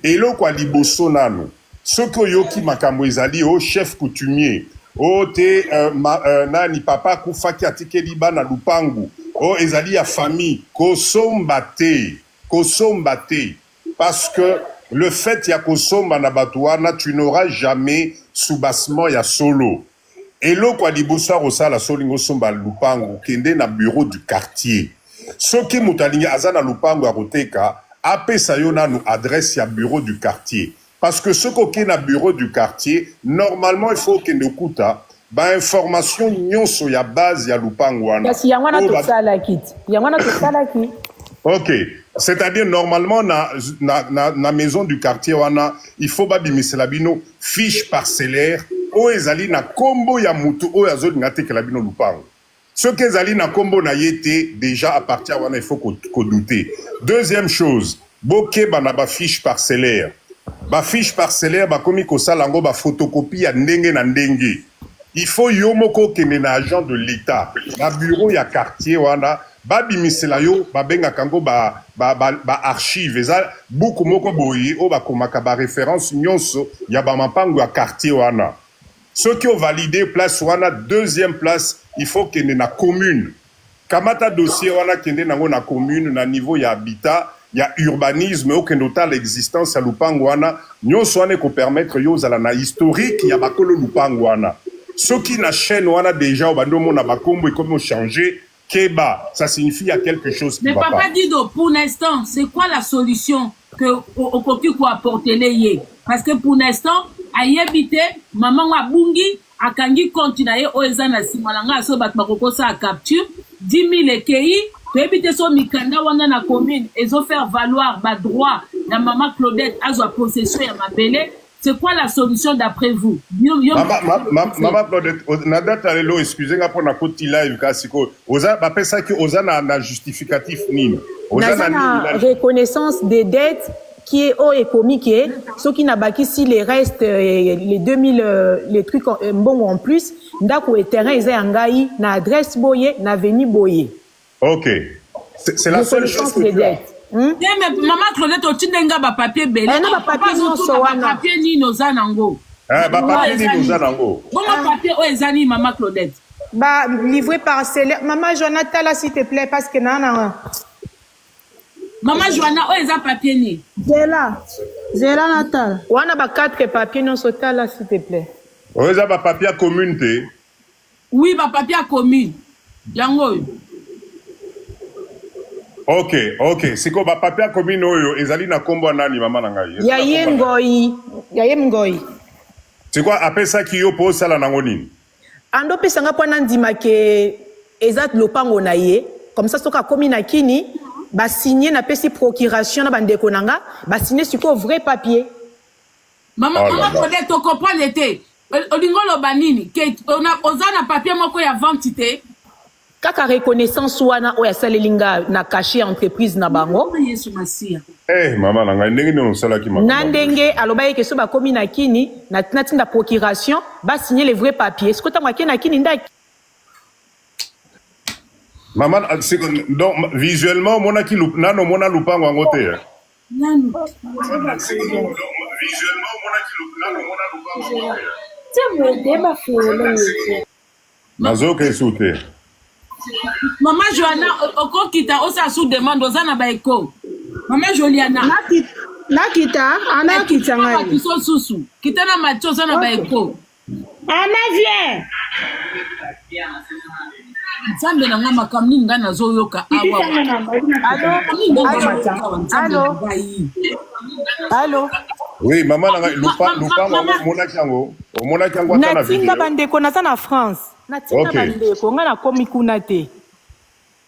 Et lo kwa liboso nano, ce que yoki makambo ezali o chef coutumier, o te nani papa kufaki atikeli bana lupangu, o ezali ya famille, kosomba te, parce que le fait ya kosomba na batouana, tu n'auras jamais sous-bassement ya solo. Et lo kwa libosa rosala solingo somba lupango kende na bureau du quartier. Soki mutalingi azana lupango ya roteka, apesa yo na nou adresse ya bureau du quartier. Parce que ce qui est na bureau du quartier, normalement il faut kende kuta ba information nyonso ya base ya lupango wana. Kasi yangwana to sala kit. Yangwana to sala kit. Ok. C'est-à-dire, normalement, na maison du quartier, il faut bimisselabino fiche parcellaire, ou ezali na kombo ya mutu, ou yazod ngate kelabino lupango. Ce que ezali na kombo na yete, déjà à partir wana, il faut qu'on douter. Deuxième chose, boke banaba fiche parcellaire. ba fiche parcellaire ba komi ko salango ba photocopie ya ndenge na ndenge. Il faut yomoko kene na agent de l'État. Na bureau ya quartier wana ba bimisela yo ba benga kango ba archive eza beaucoup moko boyi o ba komaka ba référence nyonso ya ba mapango ya quartier wana. Ceux qui ont validé place wana deuxième place, il faut kene na commune. Kamata dossier wana kende nango na commune na niveau ya habitat. Il y a urbanisme, aucun total existence à Lupangwana. Nous sommes pour permettre aux alana historique, il y a bakolo Lupangwana. Ceux qui na chaîne wana déjà au bandomo na bakombo et comment changer keba, ça signifie il y a quelque chose qui mais va papa pas. Dido, pour l'instant, c'est quoi la solution que au cocu quoi apporter les parce que pour l'instant, à yebite maman wa bungi akangi continue oezana simalanga so bat makoko sa capture 10 000 ekei. Peut-être so mikanda wana na commune ils ont faire valoir ba droit na maman Claudette azo possession ya mabele. C'est quoi la solution d'après vous? Maman Claudette, na data lelo excusez-moi pour na koti live kasiko. Oza ba pesa ki oza na justificatif nini? Oza na reconnaissance des dettes qui est au économique, ceux qui n'a baki si les restes les 2000 les trucs bon en plus, ndako et terrain ils engayi na adresse boye na avenue boye. Ok. C'est la seule chose que tu as. Mais maman Claudette, tu n'as pas papier belé. Non, pas papier non soana. Papier ni nozanango. Ba papier ni nozanango. Bon papier o ezani maman Claudette. Bah livré par parcellaire. Maman Jonathan là s'il te plaît parce que nana. Maman Joanna o eza papier ni. Zela Natal. Wana ba 4 papiers non sota là s'il te plaît. O eza ba papier commune te. Oui, ba papier commune. Yango. Ok. C'est quoi, papier commune oyo, ezali na kombo nani maman nangai? Ya yemgoi. C'est quoi, après ça qui yo po sala nango nini? Ando pesanga po nandima ke ezat lopango na ye, comme ça soka komi na kini, ba signer na pesi procuration na bandeko nanga, ba signer sur vrai papier. Maman Claudette, tu comprends l'été. Olingo lo banini, ke ozana papier moko ya ventité. Kaka reconnaissance wana oya salelinga na caché entreprise na bango. Maman nanga ndenge no sala ki maman. Na ndenge alobaye ke so ba komi na kini na tinda procuration ba signer les vrais papiers. Ce que ta na kini ndaki. Maman donc visuellement mona ki nano mona lupango angote. Nano. Visuellement mona ki nano mona lupango angote. Tiens me débat folo. Nazo ke soute. Maman Joanna, oko kita osa sous demande ozana ba eko. Maman Joliana. Nakita, ana kita ngai. Kiso susu. Kita na macho ozana ba eko. Ana viens. Nzambe na ngama kamni ngana zo yoka awa. Allô. Oui, maman nanga lupango mona kango. Mona kango ta na video. Natinga bandeko na na France. Natinga bandeko ngana komi kuna te.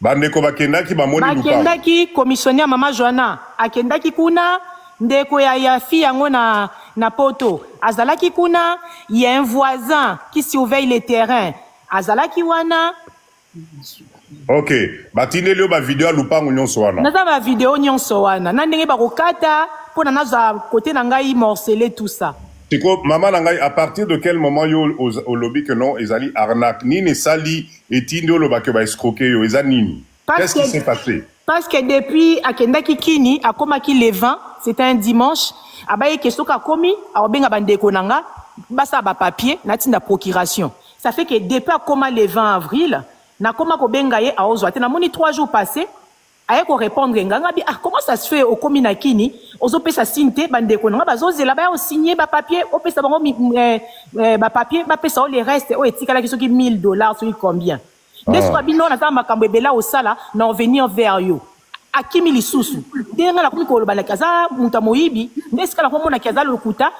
Bandeko bakendaki bamoni lupango. Bakendaki commissionnaire maman Joanna. Akendaki kuna ndeko ya fille yango na poto. Azalaki kuna, il y a un voisin qui surveille les terrains. Azalaki wana. Ok, batine leo ba video lupango nyonso wana. Naza ba video nyonso wana. Na ndenge ba kokata pona naza côté na ngai morceler tout ça. C'est quoi maman ngai à partir de quel moment yo au lobby que non ezali arnaque ni ne sali etindo lo ba ke ba escroquer yo ezanini. Qu'est-ce qui s'est passé? Parce que depuis akendaki kini akomaki le 20, c'était un dimanche, abaye kesoka komi aobenga bandeko nanga basa ba papier natinda procuration. Ça fait que depuis akoma le 20 avril na koma ko benga ye aozwa te na moni 3 jours passés aye ko répondre nganga bi comment ça se fait au komi na kini ozo pesa sinte bandeko nanga bazozela ba o signer ba papier o pesa bango ba papier ba pesa o les restes o etikala kisoki $1000 soki combien n'est-ce pas bino na ta makambo ebela o sala na venir vers yo akimi lisusu denga la komi ko loba la kaza muta moyibi n'est-ce que la komo na kaza lokuta